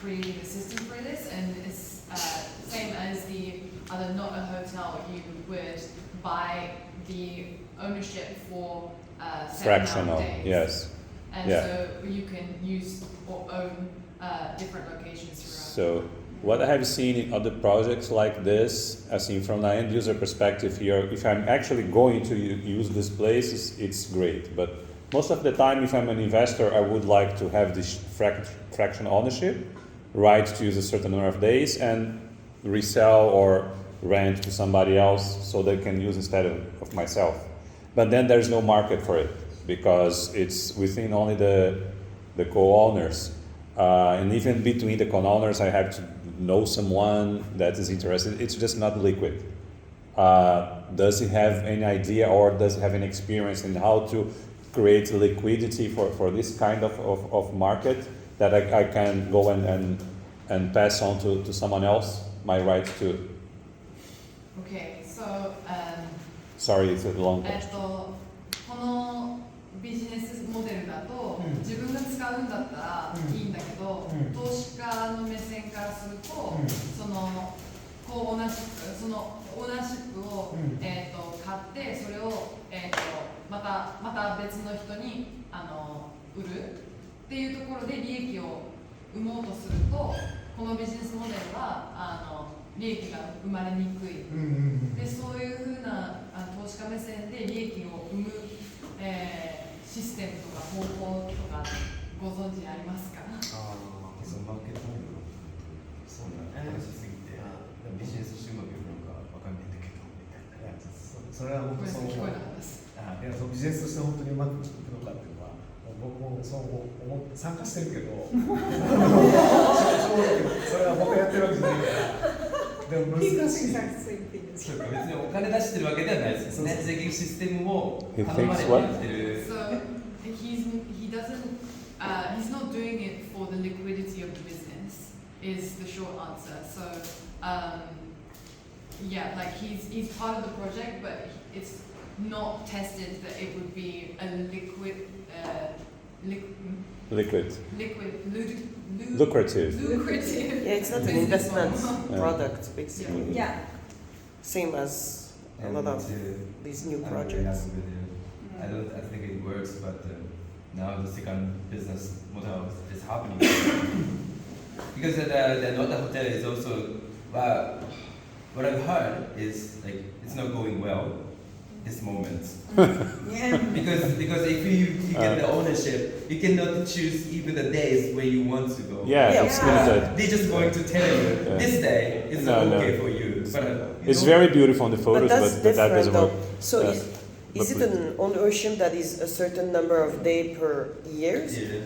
creating a system for this, and it's same as the other not a hotel. You would buy the ownership for Fractional, days. yes. And Yeah. so you can use or own different locations throughout. So what I have seen in other projects like this, I seen from an end user perspective here, if I'm actually going to use this place, it's great. But most of the time, if I'm an investor, I would like to have this fractional ownership, right to use a certain number of days and resell or rent to somebody else so they can use instead of myself. But then there's no market for it because it's within only the co-owners. And even between the co-owners, I have to know someone that is interested. It's just not liquid. Does he have any idea or does he have any experience in how to create liquidity for this kind of market that I can go and pass on to someone else my right to? Okay, so Sorry, it's a long question. このビジネスモデルだと、自分が使うんだったらいいんだけど、投資家の目線からすると、そのオーナーシップを、買ってそれを、また別の人に売るっていうところで利益を生もうとすると、このビジネスモデルは利益が生まれにくい。でそういうふうな投資家目線で利益を生む、システムとか方法とかご存知ありますか？そのマーケットモデルそうな話しすぎてビジネスしてうまくいくのかわかんないんだけどみたいな。それは本当その聞こえなかったです。いやそのビジネスとして本当にうまくいくのかっていうのは僕もそう思って参加してるけど正直それは僕がやってるわけじゃないからでも難しい。そうか別にお金出してるわけではないですよね。税金システムを頼まれてやってる。So he's not doing it for the liquidity of the business is the short answer. So yeah, like he's part of the project, but it's not tested that it would be a lucrative. Yeah, it's not an investment product, basically. Yeah. Same as a lot of these new projects. I think it works, but now the second business model is happening because the Nota hotel is also what I've heard is like it's not going well this moment. Yeah. because if you get the ownership, you cannot choose even the days where you want to go. Yeah, it's limited. They're just going to tell you this day is okay for you. But it's very beautiful on the photos, but that doesn't work. So is it an ownership that is a certain number of days per year? Yeah.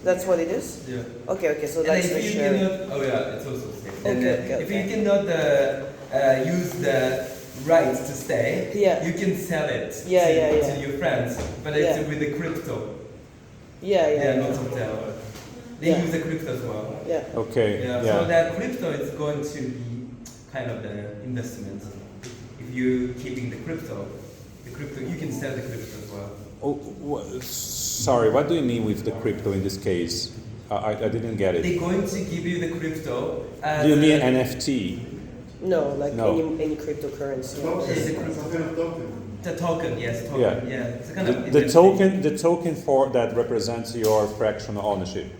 That's what it is? Yeah. Okay, so And that's if the you share. cannot, oh yeah, it's also safe. And Okay, if you cannot use the right to stay, you can sell it to your friends, but it's with the crypto. Yeah. Not hotel. They use the crypto as well. Yeah. Okay. So that crypto is going to be kind of the investment. If you're keeping the crypto, you can sell the crypto as well. Oh, sorry, what do you mean with the crypto in this case? I didn't get it. They're going to give you the crypto. Do you mean NFT? No, like any cryptocurrency. The token, yes, token. Yeah. It's a kind of the token for that represents your fractional ownership.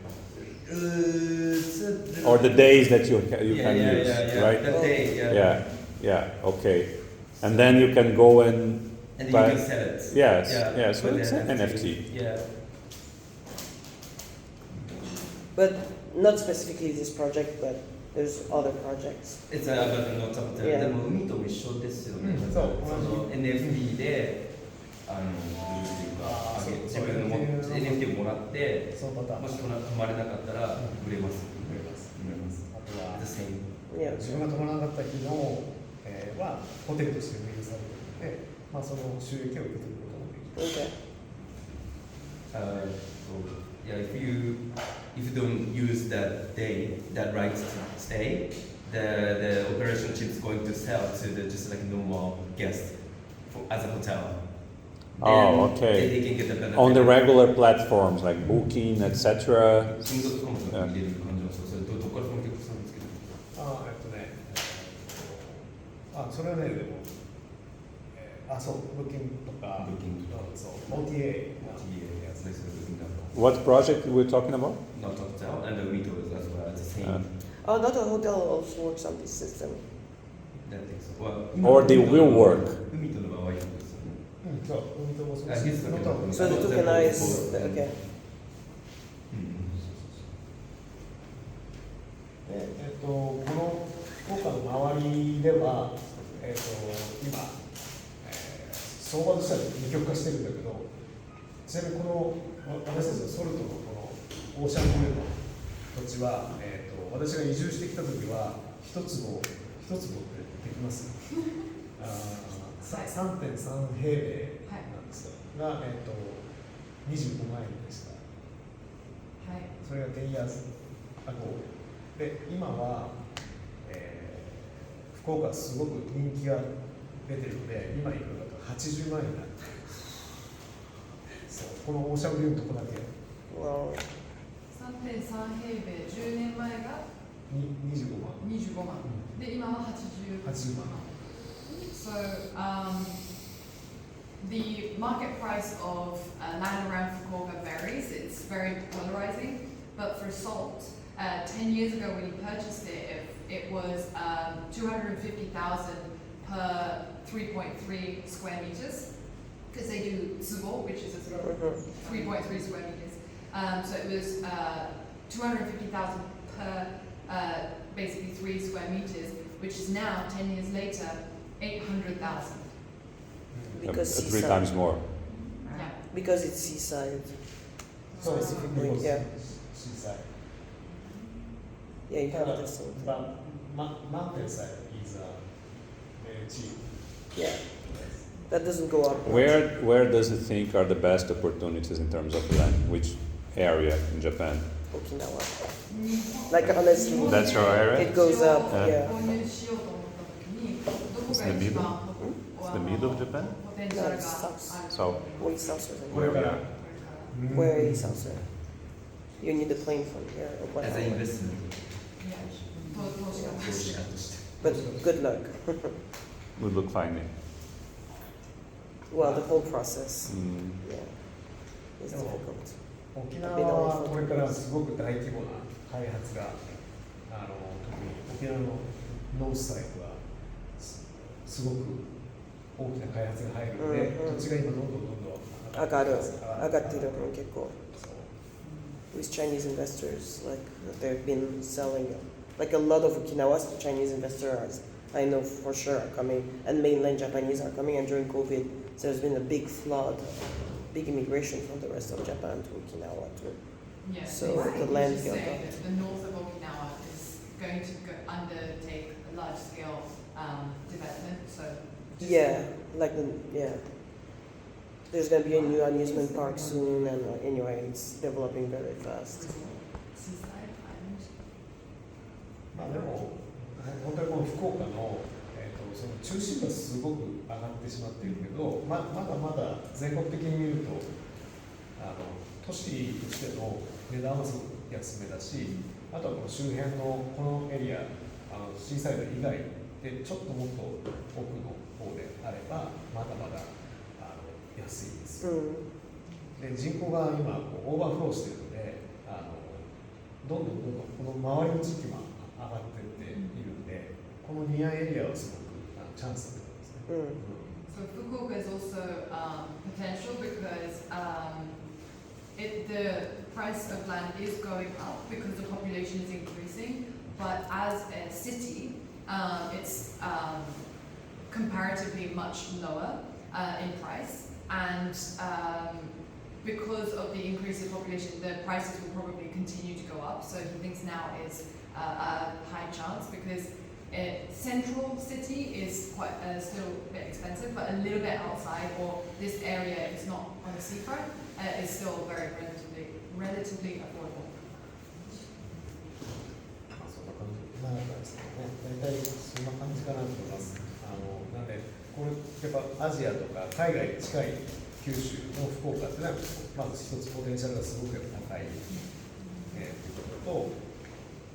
Or the days that you can use, right? The day, yeah, okay. And then you can go and you can sell it. Yes, so it's an NFT. Yeah. But not specifically this project, but there's other projects. It's a not something. でも海と一緒ですよね。その NFT で自分のNFT をもらってもし泊まれなかったら売れます。あとは The same. 自分が泊まらなかった日のはホテルとして運営されているので、その収益を受け取ることもできる。If you don't use that right to stay, the operation chip is going to sell to just like normal guests as a hotel. Oh, okay. They can get the benefit. On the regular platforms like Booking, etc. それはね、でも、そう、ブッキングとか、そう、OTA のやつです。What project we're talking about? Not hotel, and the retail is as well. It's the same. Not a hotel also works on this system. That thing. Well, Or they will work. 海との場合ですね。そう、海ともそう。So the tokenize, okay. この福岡の周りでは、今、相場としては二極化してるんだけど、ちなみにこの私たちのソルトのこのオーシャンブルーの土地は、私が移住してきた時は一坪ってできます3.3平米なんですよ、が、25万円でした。はい。それが10 years agoで、今は、福岡はすごく人気が出てるので、今いくらだと80万円になる。そう、このオーシャンビューのとこだけ。Wow. 3.3平米、10年前が25万。25万。で、今は80万。So, the market price of land around Fukuoka varies. It's very polarizing. But for salt, 10 years ago when he purchased it, it was 250,000 per 3.3 square meters. Because they do tsubo, which is a sort of 3.3 square meters. So it was 250,000 per basically 3 square meters, which is now 10 years later 800,000. Because 3 seaside. times more. Yeah. Because it's seaside. So Specifically, because yeah. seaside. Yeah, you have the same. But mountainside is very cheap. Yeah. That doesn't go up. much. Where does it think are the best opportunities in terms of land? Which area in Japan? Okinawa. Like honestly, That's your area? it goes up. Yeah. Yeah. It's the middle? It's the middle of Japan? No, it's south. So, Way south. where we are? Where is south? You need a plane from here. Or As an whatever. investment. But good luck. Good luck finding. Well, the whole process. Mm. Yeah. It's difficult. 沖縄はこれからすごく大規模な開発が特に沖縄のノースサイドはすごく大きな開発が入るので、土地が今どんどん上がってる結構。With Chinese investors, like they've been selling, like a lot of Okinawa's Chinese investors, I know for sure are coming, and mainland Japanese are coming. And during COVID, there's been a big flood, big immigration from the rest of Japan to Okinawa too. Yeah, So basically the land just built saying up. that the north of Okinawa is going to undertake a large scale development. So just Yeah, like there's gonna be a new amusement park soon, and anyway, it's developing very fast. seaside island. まあでも本当にこの福岡のその中心部はすごく上がってしまっているけど、まだまだ全国的に見ると都市としての値段はすごく安めだし、あとはこの周辺のこのエリアシーサイド以外でちょっともっと奥の方であればまだまだ安いですよ。で人口が今オーバーフローしているのでどんどんこの周りの地域も上がっていっているので、このニアエリアはすごくチャンスだと思いますね。So Fukuoka is also potential because the price of land is going up because the population is increasing, but as a city, it's comparatively much lower in price, and because of the increase in population, the prices will probably continue to go up. So he thinks now is a high chance because central city is quite still a bit expensive, but a little bit outside, or this area is not on the seafront, is still very relatively affordable. そんな感じですね。大体そんな感じかなと思います。なんでこれやっぱアジアとか海外に近い九州の福岡っていうのはまず一つポテンシャルがすごく高い、ということと。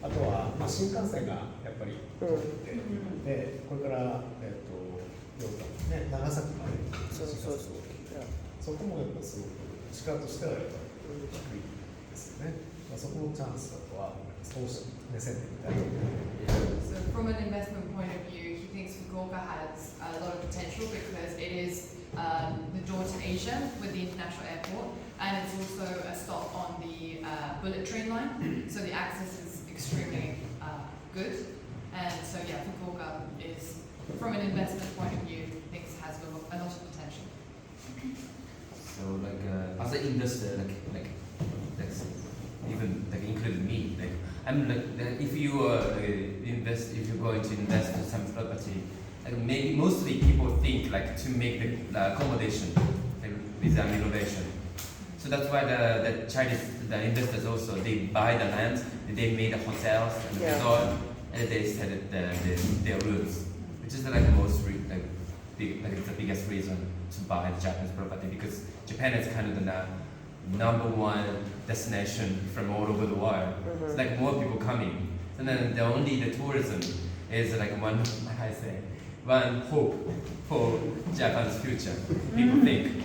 あとは、新幹線がやっぱり通っているので、これから、長崎まで新幹線が通ってそこもやっぱすごく力としてはやっぱり低いですよね。そこのチャンスだとは少し目線で見たいと思います。So from an investment point of view, he thinks Fukuoka has a lot of potential because it is the door to Asia with the international airport, and it's also a stop on the bullet train line, so the access is extremely good. And so yeah, Fukuoka is from an investment point of view, thinks has a lot of potential. So like as an investor, like even like including me, like I'm like if you if you're going to invest in some property, like maybe mostly people think like to make the accommodation like, with an innovation. So that's why the Chinese the investors also they buy the land, they made the hotels and Yeah. resort, and they set it their rooms, which is like like big like it's the biggest reason to buy the Japanese property because Japan is kind of the number one destination from all over the world. It's like more people coming, and then the tourism is like one one hope for Japan's future. People think.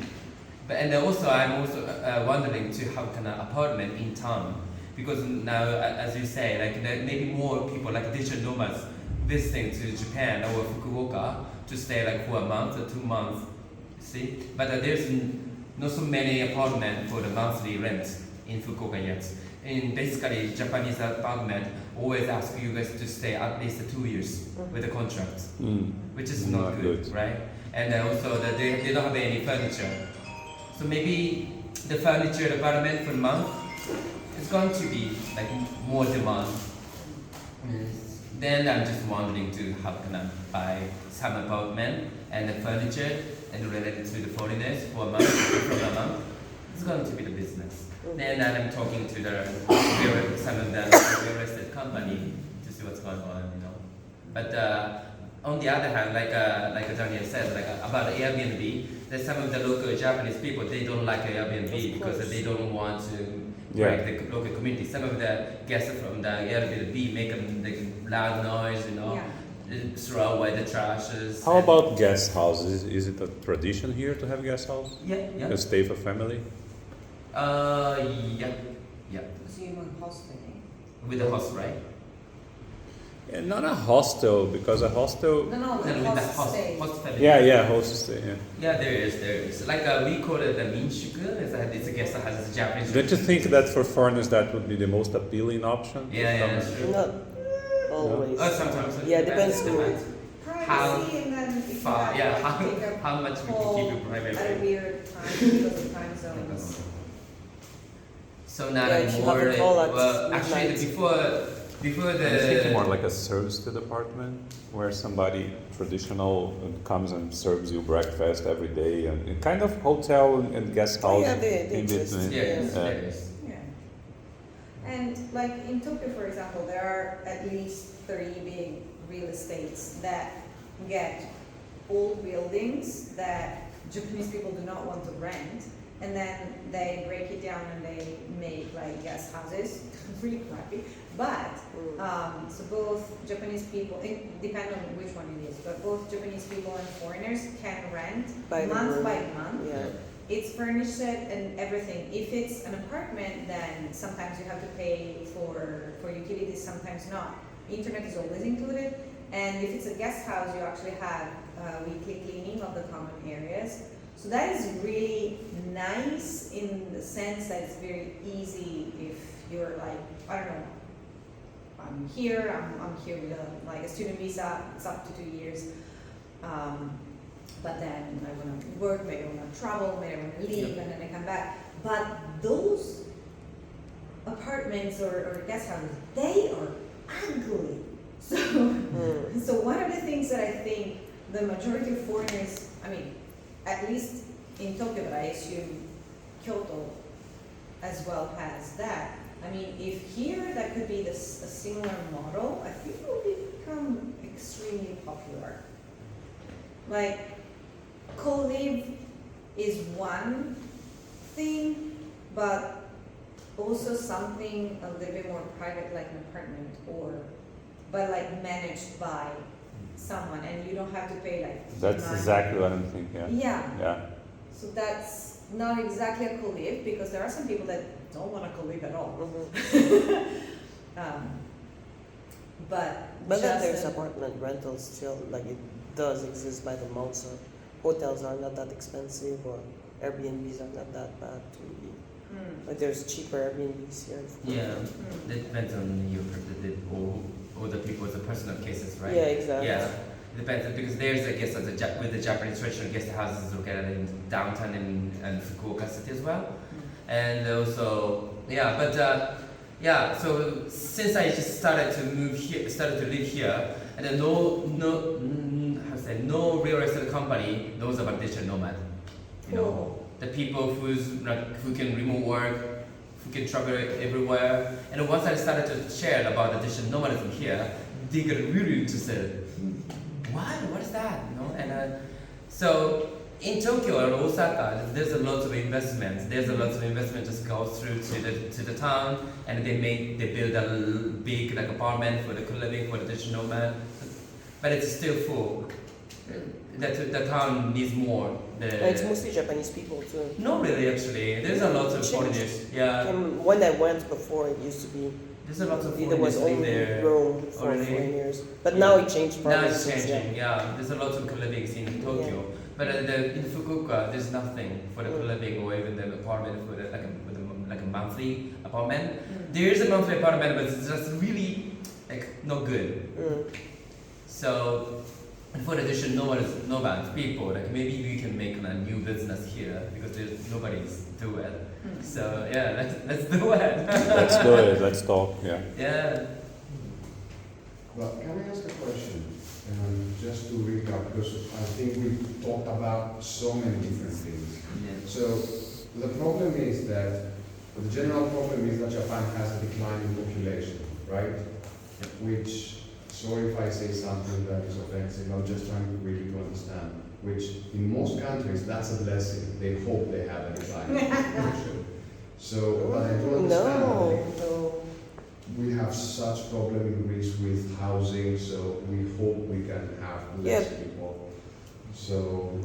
But and also I'm also wondering to have kind of apartment in town because now as you say like there maybe more people like digital nomads visiting to Japan or Fukuoka to stay like for a month or 2 months. See, but there's not so many apartments for the monthly rent in Fukuoka yet. And basically, Japanese apartment always ask you guys to stay at least 2 years with a contract, which is not good, right? And also that they don't have any furniture. So maybe the furniture apartment per month is going to be like more demand. Then I'm just wondering to how can I buy some apartment and the furniture and related to the foreigners for a month, from a month. It's going to be the business. Then I'm talking to some of the real estate company to see what's going on, you know. But on the other hand, like Daniel said, like about Airbnb, there's some of the local Japanese people they don't like Airbnb because they don't want to break the local community. Some of the guests from the Airbnb make a loud noise, you know. Throw away the trashes. How about guest houses? Is it a tradition here to have guest house? Yeah. To stay for family? Yeah. So you mean hosting? With the host, right? Yeah, not a hostel, because a hostel... No, With the the host stay. host family. Yeah, host stay, yeah. Yeah, there is. Like we call it the minshuku. It's a guest that has a Japanese. Don't you think that for foreigners that would be the most appealing option? Yeah, that's true. Not always. Sometimes. Yeah, depends who. Privacy and then if you far, have yeah, to take a how much we can call keep it private. at a weird time because of time zones. So now Yeah, if you have a call at actually midnight. before I'm thinking the more like a service to the apartment, where somebody traditional comes and serves you breakfast every day, and kind of hotel and guest house they in exist. between. yes, Yeah. there is. Yeah. And like in Tokyo, for example, there are at least 3 big real estates that get old buildings that Japanese people do not want to rent, and then they break it down and they make like guest houses, really crappy. But so both Japanese people, it depends on which one it is, but both Japanese people and foreigners can rent By the month room. by month. Yeah. It's furnished and everything. If it's an apartment, then sometimes you have to pay for utilities, sometimes not. Internet is always included. And if it's a guest house, you actually have weekly cleaning of the common areas. So that is really nice in the sense that it's very easy if you're like, I don't know, I'm here with a student visa, it's up to 2 years. But then I want to work, maybe I want to travel, maybe I want to leave, and then I come back. But those apartments or guest houses, they are ugly. So one of the things that I think the majority of foreigners, I mean, at least in Tokyo, but I assume Kyoto as well has that. I mean, if here that could be a similar model, I think it will become extremely popular. Like, co-live is one thing, but also something a little bit more private, like an apartment, but like managed by someone, and you don't have to pay like. That's exactly what I'm thinking. Yeah. So that's not exactly a co-live, because there are some people that don't want to co-live at all. But then there's apartment rentals still, like it does exist by the month, so hotels are not that expensive, or Airbnbs are not that bad to be. Like there's cheaper Airbnbs here. Yeah, that depends on your all the people's personal cases, right? Yeah, exactly. Yeah, It depends because there's a guest house with the Japanese traditional guest houses located in downtown and Fukuoka city as well, and also so since I just started to live here, and then no real estate company knows about digital nomad. You know, the people who can remote work, who can travel everywhere. And once I started to share about the digital nomadism here, they get really interested. What is that? You know, and so in Tokyo and Osaka, there's a lot of investments. There's a lot of investment just goes through to the town, and they build a big like apartment for the co-living for the digital nomad, but it's still full. The town needs more. It's mostly Japanese people too. No, really, actually, there's a lot of foreigners. Yeah, when I went before, it used to be. there's a lot of There was foreigners only there. Rome for Already? foreigners, but now it changed. Now it's provinces, changing. Yeah, there's a lot of co-livings in Tokyo, but in Fukuoka, there's nothing for the co-living or even the apartment for like a monthly apartment. There is a monthly apartment, but it's just really like not good. So. And for the digital nomads people, like maybe we can make a new business here because nobody's do it. So yeah, let's do it. Let's do it. Let's talk. Yeah. Yeah. Well, can I ask a question? Just to recap, because I think we talked about so many different things. Yeah. So the problem is that, the general problem is that Japan has a declining population, right? Which, sorry if I say something that is offensive, I'm just trying to understand, which in most countries that's a blessing. They hope they have a declining population. So, but I do understand that we have such problem in Greece with housing, so we hope we can have less people. So,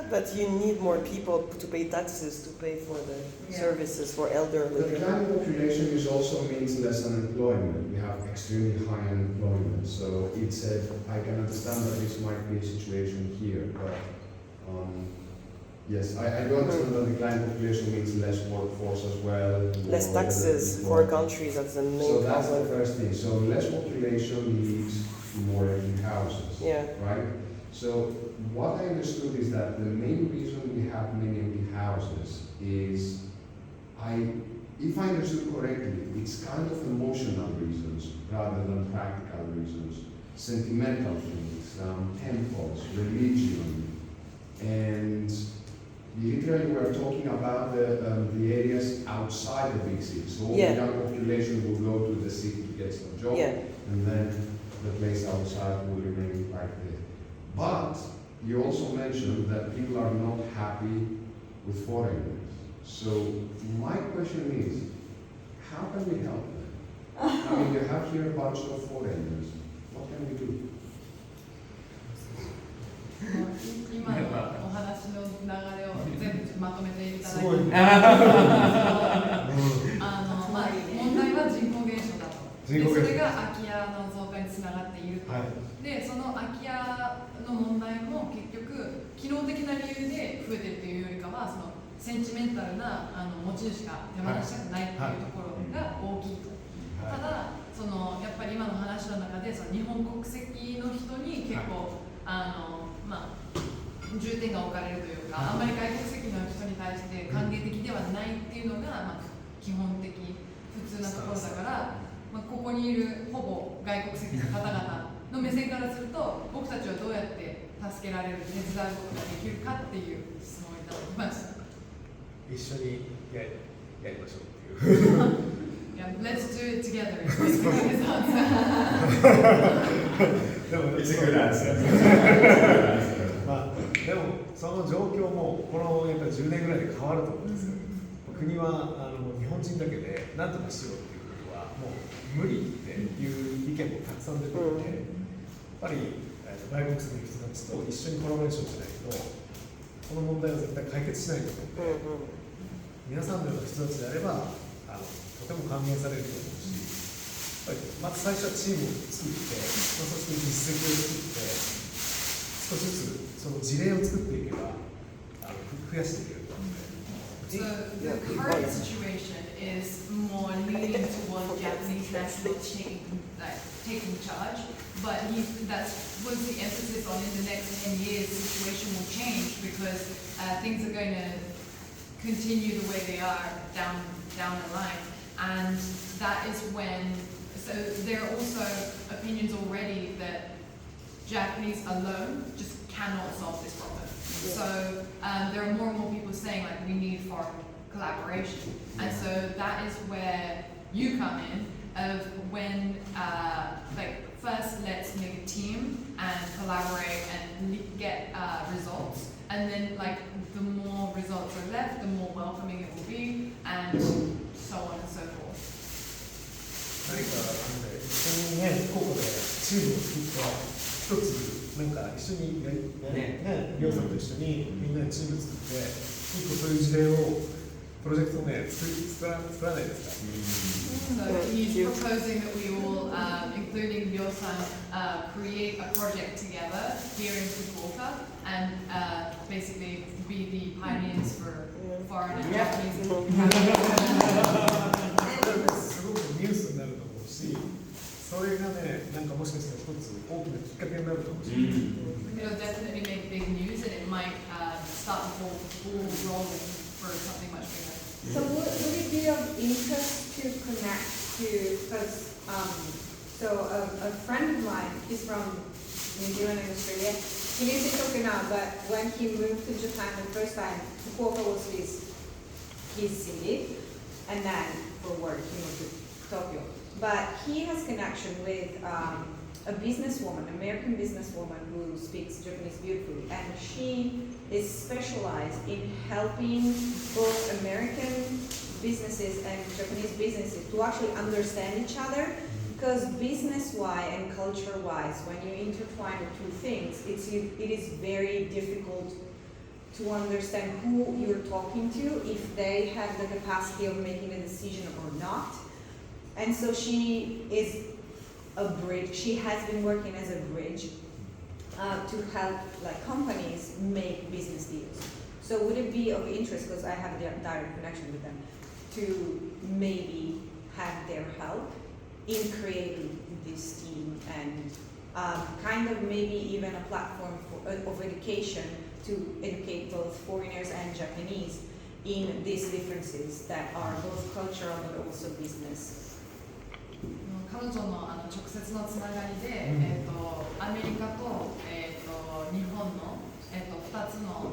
but you need more people to pay taxes, to pay for the services for elderly. the declining population is also means less unemployment. We have extremely high unemployment. So it said, I can understand that this might be a situation here, but yes, I do understand that declining population means less workforce as well. Less taxes for countries, that's the main So that's problem. the first thing. So less population leads to more empty houses. Yeah. Right? So what I understood is that the main reason we have many empty houses is, if I understood correctly, it's kind of emotional reasons rather than practical reasons. Sentimental things, temples, religion, and literally we're talking about the areas outside the big cities. So all the young population will go to the city to get some job, and then the place outside will remain like this. But you also mentioned that people are not happy with foreigners. So my question is, how can we help them? I mean, you have here a bunch of foreigners. What can we do? 今のお話の流れを全部まとめていただいて、問題は人口減少だと。でそれが空き家の増加につながっていると。でその空き家の問題も結局機能的な理由で増えているというよりかは、そのセンチメンタルな持ち主が手放したくないというところが大きいと。ただそのやっぱり今の話の中でその日本国籍の人に結構重点が置かれるというか、あんまり外国籍の人に対して歓迎的ではないっていうのが、基本的普通なところだから、ここにいるほぼ外国籍の方々の目線からすると、僕たちはどうやって助けられる、手伝うことができるかっていう質問をいただきました。一緒にやりましょうっていう。Yeah, let's do it together. It's basically his answer. It's a good answer. でもその状況もこのやっぱり10年ぐらいで変わると思うんですよ。国は日本人だけで何とかしようっていうことはもう無理っていう意見もたくさん出ていて、やっぱり外国籍の人たちと一緒にコラボレーションしないとこの問題は絶対解決しないと思うので、皆さんのような人たちであればとても歓迎されると思うし、やっぱりまず最初はチームを作って、そして実績を作って、少しずつその事例を作っていけば増やしていけると思うので。So the current situation is more leaning towards Japanese nationals taking charge. but that was the emphasis on in the next 10 years, the situation will change because things are going to continue the way they are down the line. And that is when, so there are also opinions already that Japanese alone just cannot solve this problem. Yeah. So there are more and more people saying like we need foreign collaboration. And so that is where you come in of when like first let's make a team and collaborate and get results. And then like the more results are left, the more welcoming it will be and so on and so forth. 何か一緒にね、福岡でチームを作って一つなんか一緒にやりね、りょうさんと一緒にみんなでチーム作って一個そういう事例をプロジェクトをね作らないですか。So he's proposing that we all, including Ryo-san, create a project together here in Fukuoka and basically be the pioneers for foreign and Japanese. すごくニュースになると思うし、それがね、なんかもしかしたら一つ大きなきっかけになるかもしれない。It'll definitely make big news and it might start the ball rolling for something much bigger. So would it be of interest to connect to, because so a friend of mine, he's from New Zealand and Australia, he lives in Tokyo now, but when he moved to Japan the first time, Fukuoka was his city, and then for work he moved to Tokyo. But he has connection with a businesswoman, American businesswoman who speaks Japanese beautifully, and she is specialized in helping both American businesses and Japanese businesses to actually understand each other. Because business-wise and culture-wise, when you intertwine the two things, it is very difficult to understand who you're talking to, if they have the capacity of making a decision or not. And so she is a bridge. She has been working as a bridge to help like companies make business deals. So would it be of interest, because I have a direct connection with them, to maybe have their help in creating this team and kind of maybe even a platform of education to educate both foreigners and Japanese in these differences that are both cultural but also business. 彼女の直接のつながりで、アメリカと、日本の、2つの、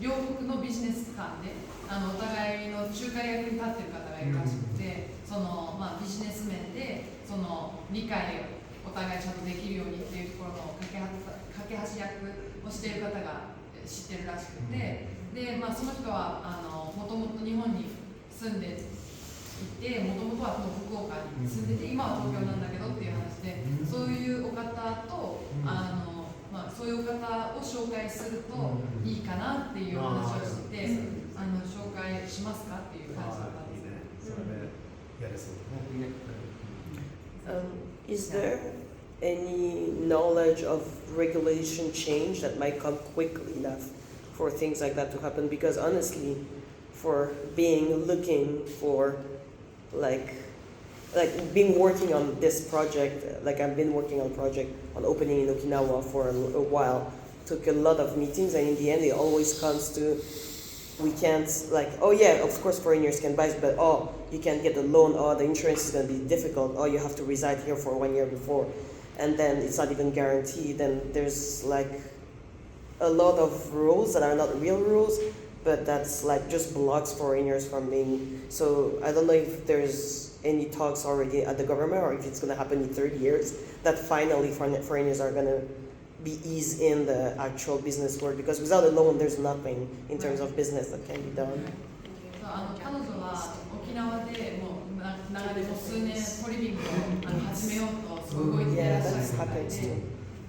両国のビジネス間でお互いの仲介役に立っている方がいるらしくて、そのビジネス面でその理解をお互いちゃんとできるようにっていうところの架け橋役をしている方が知ってるらしくて、でその人はもともと日本に住んでいて、もともとは福岡に住んでて、今は東京なんだけどっていう話で、そういうお方とそういうお方を紹介するといいかなっていう話をして、紹介しますかっていう感じだったんですね。それでやれそうね。Is there any knowledge of regulation change that might come quickly enough for things like that to happen? Because honestly, for looking for like being working on this project, like I've been working on a project on opening in Okinawa for a while, took a lot of meetings, and in the end it always comes to, we can't, like, oh yeah, of course foreigners can buy, but oh, you can't get a loan, oh, the insurance is going to be difficult, oh, you have to reside here for 1 year before, and then it's not even guaranteed. Then there's like a lot of rules that are not real rules, but that's like just blocks foreigners from being. So I don't know if there's any talks already at the government, or if it's going to happen in 30 years, that finally foreigners are going to be eased in the actual business world, because without a loan there's nothing in terms of business that can be done. 彼女は沖縄でもう長年もう数年トリビングを始めようとすごい動いていらっしゃる方で、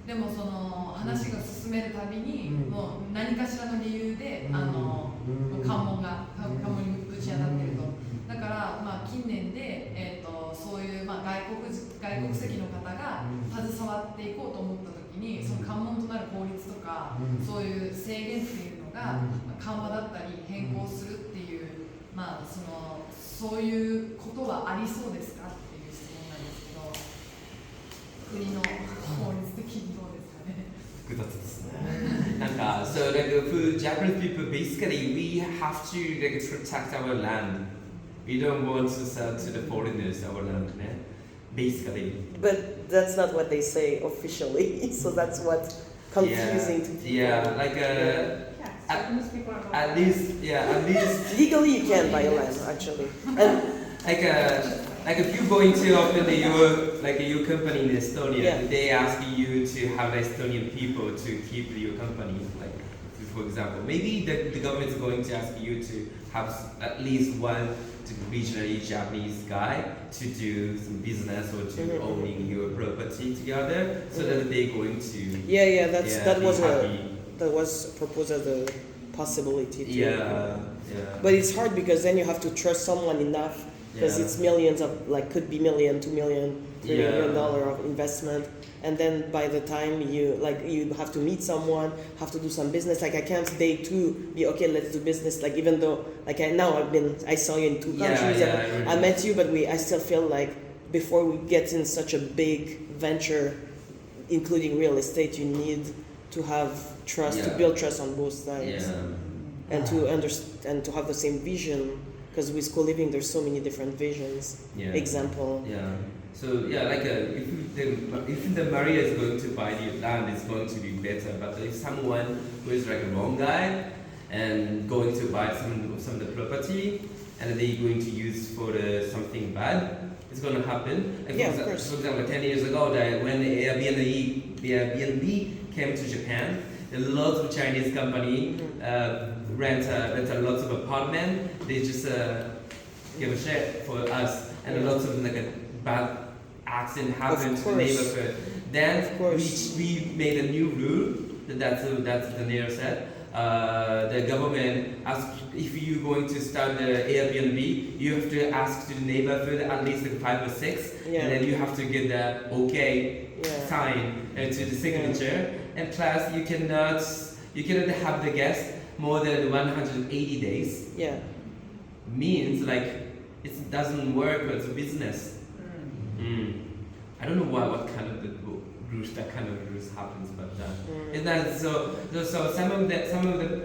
でもその話が進めるたびにもう何かしらの理由で関門にぶち当たっていると。だから近年でそういう外国籍の方が携わっていこうと思った時に、その関門となる法律とかそういう制限っていうのが緩和だったり変更するっていう、そういうことはありそうですかっていう質問なんですけど。国の法律的にどうですかね。複雑ですね。なんか、so like for Japanese people, basically we have to like protect our land. We don't want to sell to the foreigners our land, né? Basically. But that's not what they say officially, so that's what confusing to people. Yeah, like Yeah, Japanese people are not. at least Legally, you can buy land actually, and like if you going to open your company in Estonia, Yeah. they ask you to have Estonian people to keep your company. Like for example, maybe the government is going to ask you to have at least one regionally Japanese guy to do some business or to owning your property together, so that they're going to that be happy. was proposed as a possibility too. Yeah. But it's hard because then you have to trust someone enough because Yeah. it's millions of could be $1 million, $2 million, $3 million of investment, and then by the time you have to meet someone, have to do some business. Like I can't day two be okay, let's do business. Like even though I saw you in two countries, and I met you, but I still feel like before we get in such a big venture, including real estate, you need to have trust, to build trust on both sides, and to understand, to have the same vision. Because with co-living, there's so many different visions. Example. Yeah. So like if the Maria is going to buy the land, it's going to be better. But if someone who is like a wrong guy and going to buy some of the property and they're going to use for something bad, it's going to happen. Like Of course. For example, 10 years ago, when Airbnb came to Japan, a lot of Chinese company rent a lot of apartment. They just give a shit for us, and a lot of like a bad accident happened to the neighborhood. Then we made a new rule. That's the mayor said. The government asked if you're going to start the Airbnb, you have to ask to the neighborhood at least like 5 or 6, and then you have to get the okay sign to the signature. And plus, you cannot have the guest more than 180 days. Means like it doesn't work as a business. I don't know what kind of that kind of rules happens, but it's not so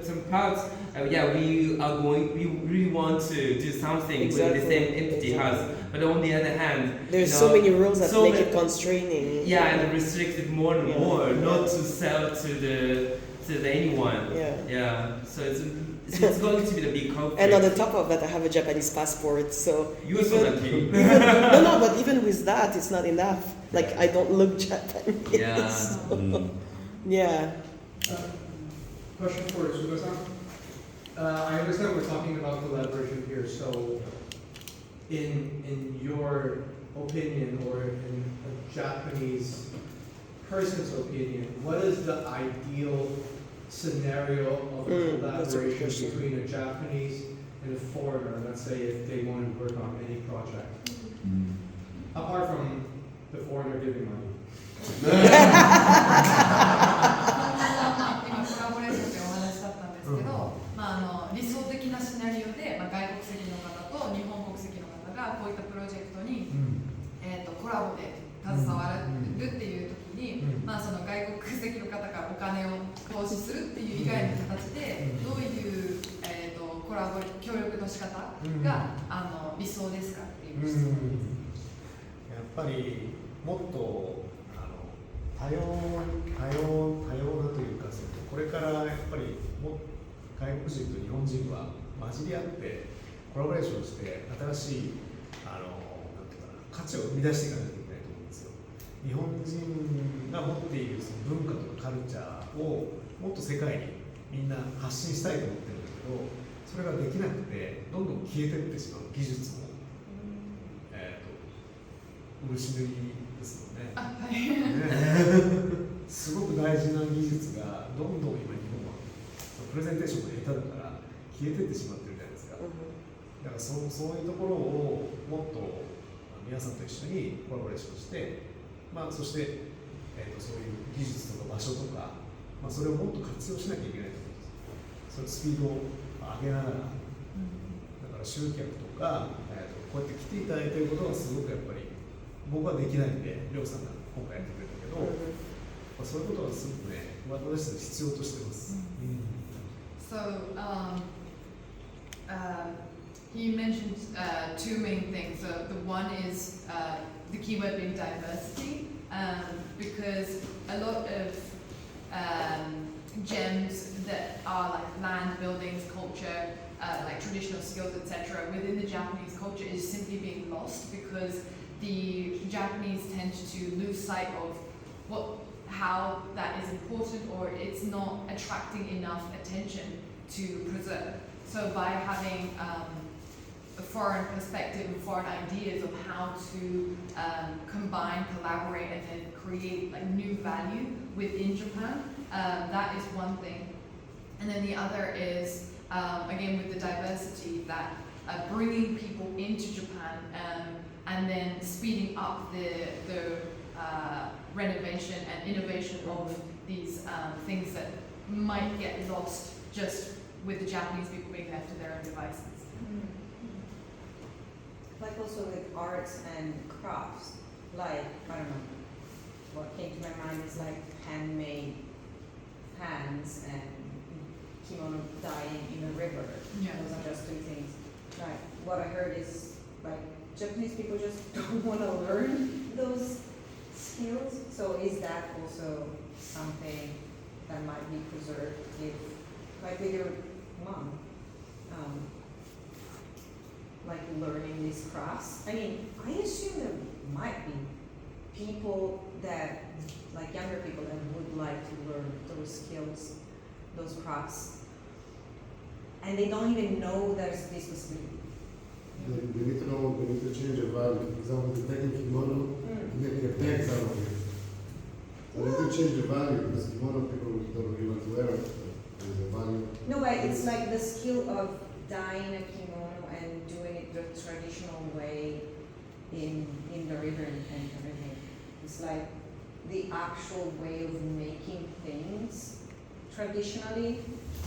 some parts. We really want to do something with the same entity house, but on the other hand, there's so many rules that make it constraining. And restricted more and more, not to sell to anyone. So it's going to be the big conflict. And on the top of that, I have a Japanese passport, so you also lucky. no, but even with that, it's not enough. Like I don't look Japanese. Question for Suga-san. I understand we're talking about collaboration here, so in your opinion, or in a Japanese person's opinion, what is the ideal scenario of a collaboration between a Japanese and a foreigner? Let's say if they want to work on any project, apart from the foreigner giving money. 今コラボレーションというお話だったんですけど、理想的なシナリオで、外国籍の方と日本国籍の方がこういったプロジェクトに、コラボで携わるっていう時に、その外国籍の方がお金を投資するっていう以外の形でどういう、コラボ協力の仕方が、理想ですかっていう質問です。やっぱりもっと多様なというか、これからやっぱり外国人と日本人は混じり合ってコラボレーションして新しいなんていうかな、価値を生み出していかないといけないと思うんですよ。日本人が持っているその文化とかカルチャーをもっと世界にみんな発信したいと思ってるんだけど、それができなくてどんどん消えていってしまう技術も、漆塗りですよね。すごく大事な技術がどんどん今日本はプレゼンテーションが下手だから消えていってしまってるじゃないですか。だからそういうところをもっと皆さんと一緒にコラボレーションして、そして、そういう技術とか場所とか、それをもっと活用しなきゃいけないと思うんです。それスピードを上げながら、だから集客とか、こうやって来ていただいていることがすごくやっぱり僕はできないんで、りょうさんが今回やってくれたけど、まあ、そういうことがすごくね私たち必要としてます。So, he mentioned two main things. So the one is the keyword being diversity, because a lot of gems that are like land, buildings, culture, like traditional skills, etc., within the Japanese culture is simply being lost because the Japanese tend to lose sight of how that is important, or it's not attracting enough attention to preserve. So by having a foreign perspective and foreign ideas of how to combine, collaborate, and then create like new value within Japan, that is one thing. And then the other is, again, with the diversity, that bringing people into Japan and then speeding up the renovation and innovation of these things that might get lost just with the Japanese people being left to their own devices. Like also with arts and crafts, like, I don't know, what came to my mind is like handmade pans and kimono dyeing in a river. Yeah. Those are just two things. Like, what I heard is like Japanese people just don't want to learn those skills. So is that also something that might be preserved if, like with your mom, like learning these crafts? I mean, I assume there might be people that, like younger people that would like to learn those skills, those crafts, and they don't even know there's this possibility. They need to know, they need to change the value. For example, they're taking kimono and making a tags out of it. So they need to change the value because kimono people don't really want to wear it. There's a value. No, but it's like the skill of dyeing a kimono and doing it the traditional way in the river and everything. It's like the actual way of making things traditionally.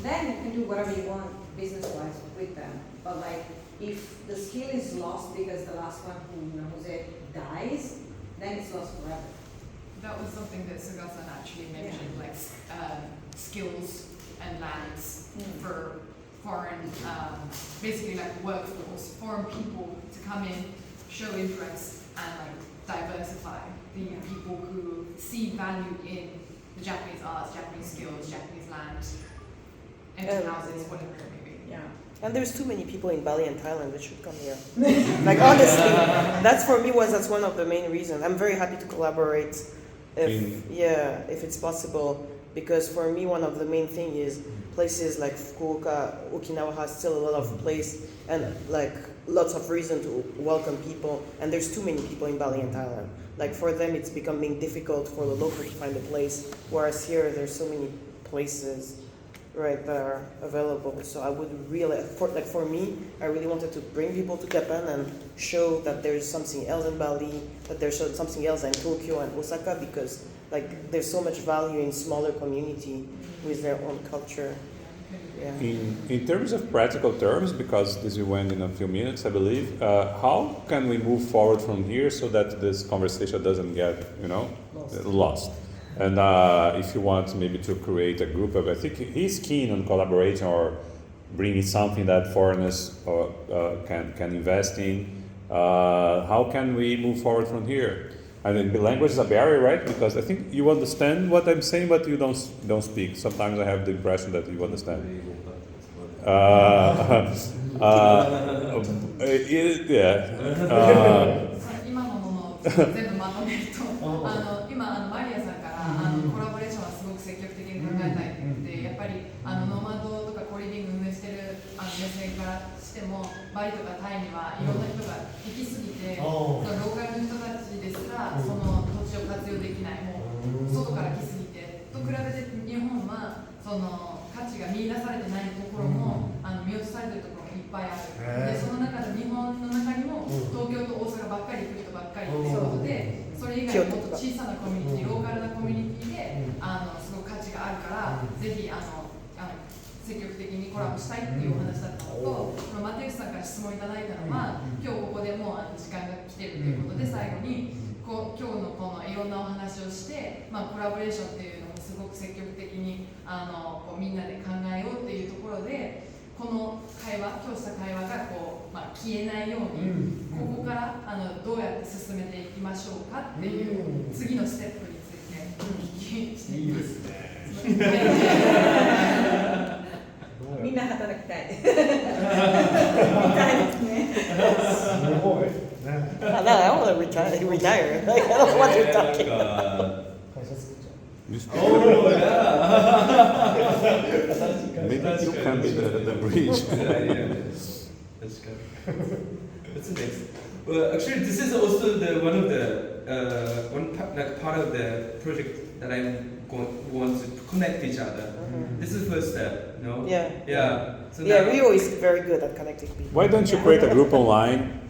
Then you can do whatever you want business-wise with them. But like, if the skill is lost because the last one who knows it dies, then it's lost forever. That was something that Suga-san actually mentioned, like skills and lands for foreign, basically like workforce, foreign people to come in, show interest, and like diversify the people who see value in the Japanese arts, Japanese skills, Japanese land, empty houses, whatever it may be. Yeah. And there's too many people in Bali and Thailand that should come here. Like honestly, that's for me that's one of the main reasons. I'm very happy to collaborate if it's possible, because for me one of the main thing is places like Fukuoka, Okinawa has still a lot of place and like lots of reason to welcome people, and there's too many people in Bali and Thailand. Like for them it's becoming difficult for the local to find a place, whereas here there's so many places right there available. So I would really, for me, I really wanted to bring people to Japan and show that there's something else in Bali, that there's something else in Tokyo and Osaka, because like there's so much value in smaller community with their own culture. Yeah. In terms of practical terms, because this will went in a few minutes, I believe, how can we move forward from here so that this conversation doesn't get, lost? And if you want maybe to create a group of, I think he's keen on collaborating or bringing something that foreigners can invest in. How can we move forward from here? I think the language is a barrier, right? Because I think you understand what I'm saying, but you don't speak. Sometimes I have the impression that you understand. Maria さんからコラボレーションはすごく積極的に考えたいって言って、やっぱりノマドとかコリビング運営してる目線からしても、バリとかタイにはいろんな人が行き過ぎて、そのローカルの人たちですらその土地を活用できない、もう外から来すぎて、と比べて日本はその価値が見出されてないところも見落とされてるところもいっぱいある。でその中で日本の中にも東京と大阪ばっかり行く人ばっかりっていうことで、それ以外にもっと小さなコミュニティ、ローカルなコミュニティですごく価値があるから、ぜひ積極的にコラボしたいっていうお話だったのと、又吉さんから質問いただいたのは、今日ここでもう時間が来てるということで、最後に今日のこのいろんなお話をして、まあ、コラボレーションっていうのもすごく積極的にこうみんなで考えようっていうところで、この会話、今日した会話がこう、まあ、消えないように、ここからどうやって進めていきましょうかっていう次のステップについてお聞きしています。いいですね。みんな働きたい。みたいですね。すごい。ね。I want to retire. Like, I don't know what you're talking about. 会社作っちゃう。Oh, yeah. Maybe you can be the bridge. Good idea. That's good. What's next? Well, actually, this is also one of the part of the project that want to connect each other. This is the first step, no? Yeah. Yeah. So Yeah, now- Rio is very good at connecting people. Why don't you create a group online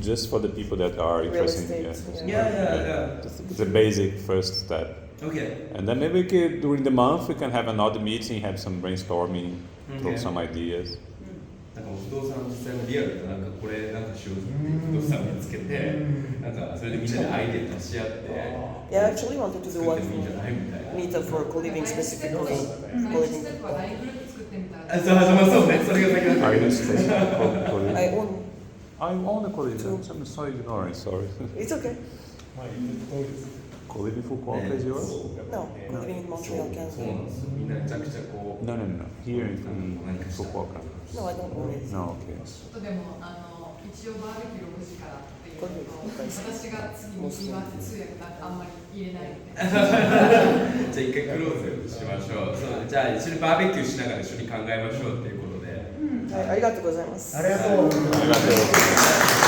just for the people that are Real interested? estate, Yeah. It's a basic first step. Okay. And then maybe during the month we can have another meeting, have some brainstorming, throw Okay. some ideas. なんか不動産実際のリアルでなんかこれなんかしようって不動産見つけて、なんかそれでみんなでアイデア出し合って Yeah, I actually wanted to do 作っ one てもいいんじゃないみたいな。 meetup for co-living specifically. 第一 Co-living ステップは people. LINE グループ作ってみたあ、ら。そうね、それが先だった。 Are you staying? I own. I own the co-living. I'm so ignorant, sorry. It's okay. まあ言うとりです。Co-living Fukuoka is yours? No, co-living in そう Montreal, そう Canada. なんですよ。みんなめちゃくちゃこう。 No. Here in Fukuoka. No, I don't own it. No, okay. ちょっとでも一応バーベキュー6時からっていうのと、これ私が次に言います通訳なんかあんまり入れないので。じゃあ一回クローズしましょう。そうじゃあ一緒にバーベキューしながら一緒に考えましょうっていうことで。はい、ありがとうございます。ありがとう。ありがとう。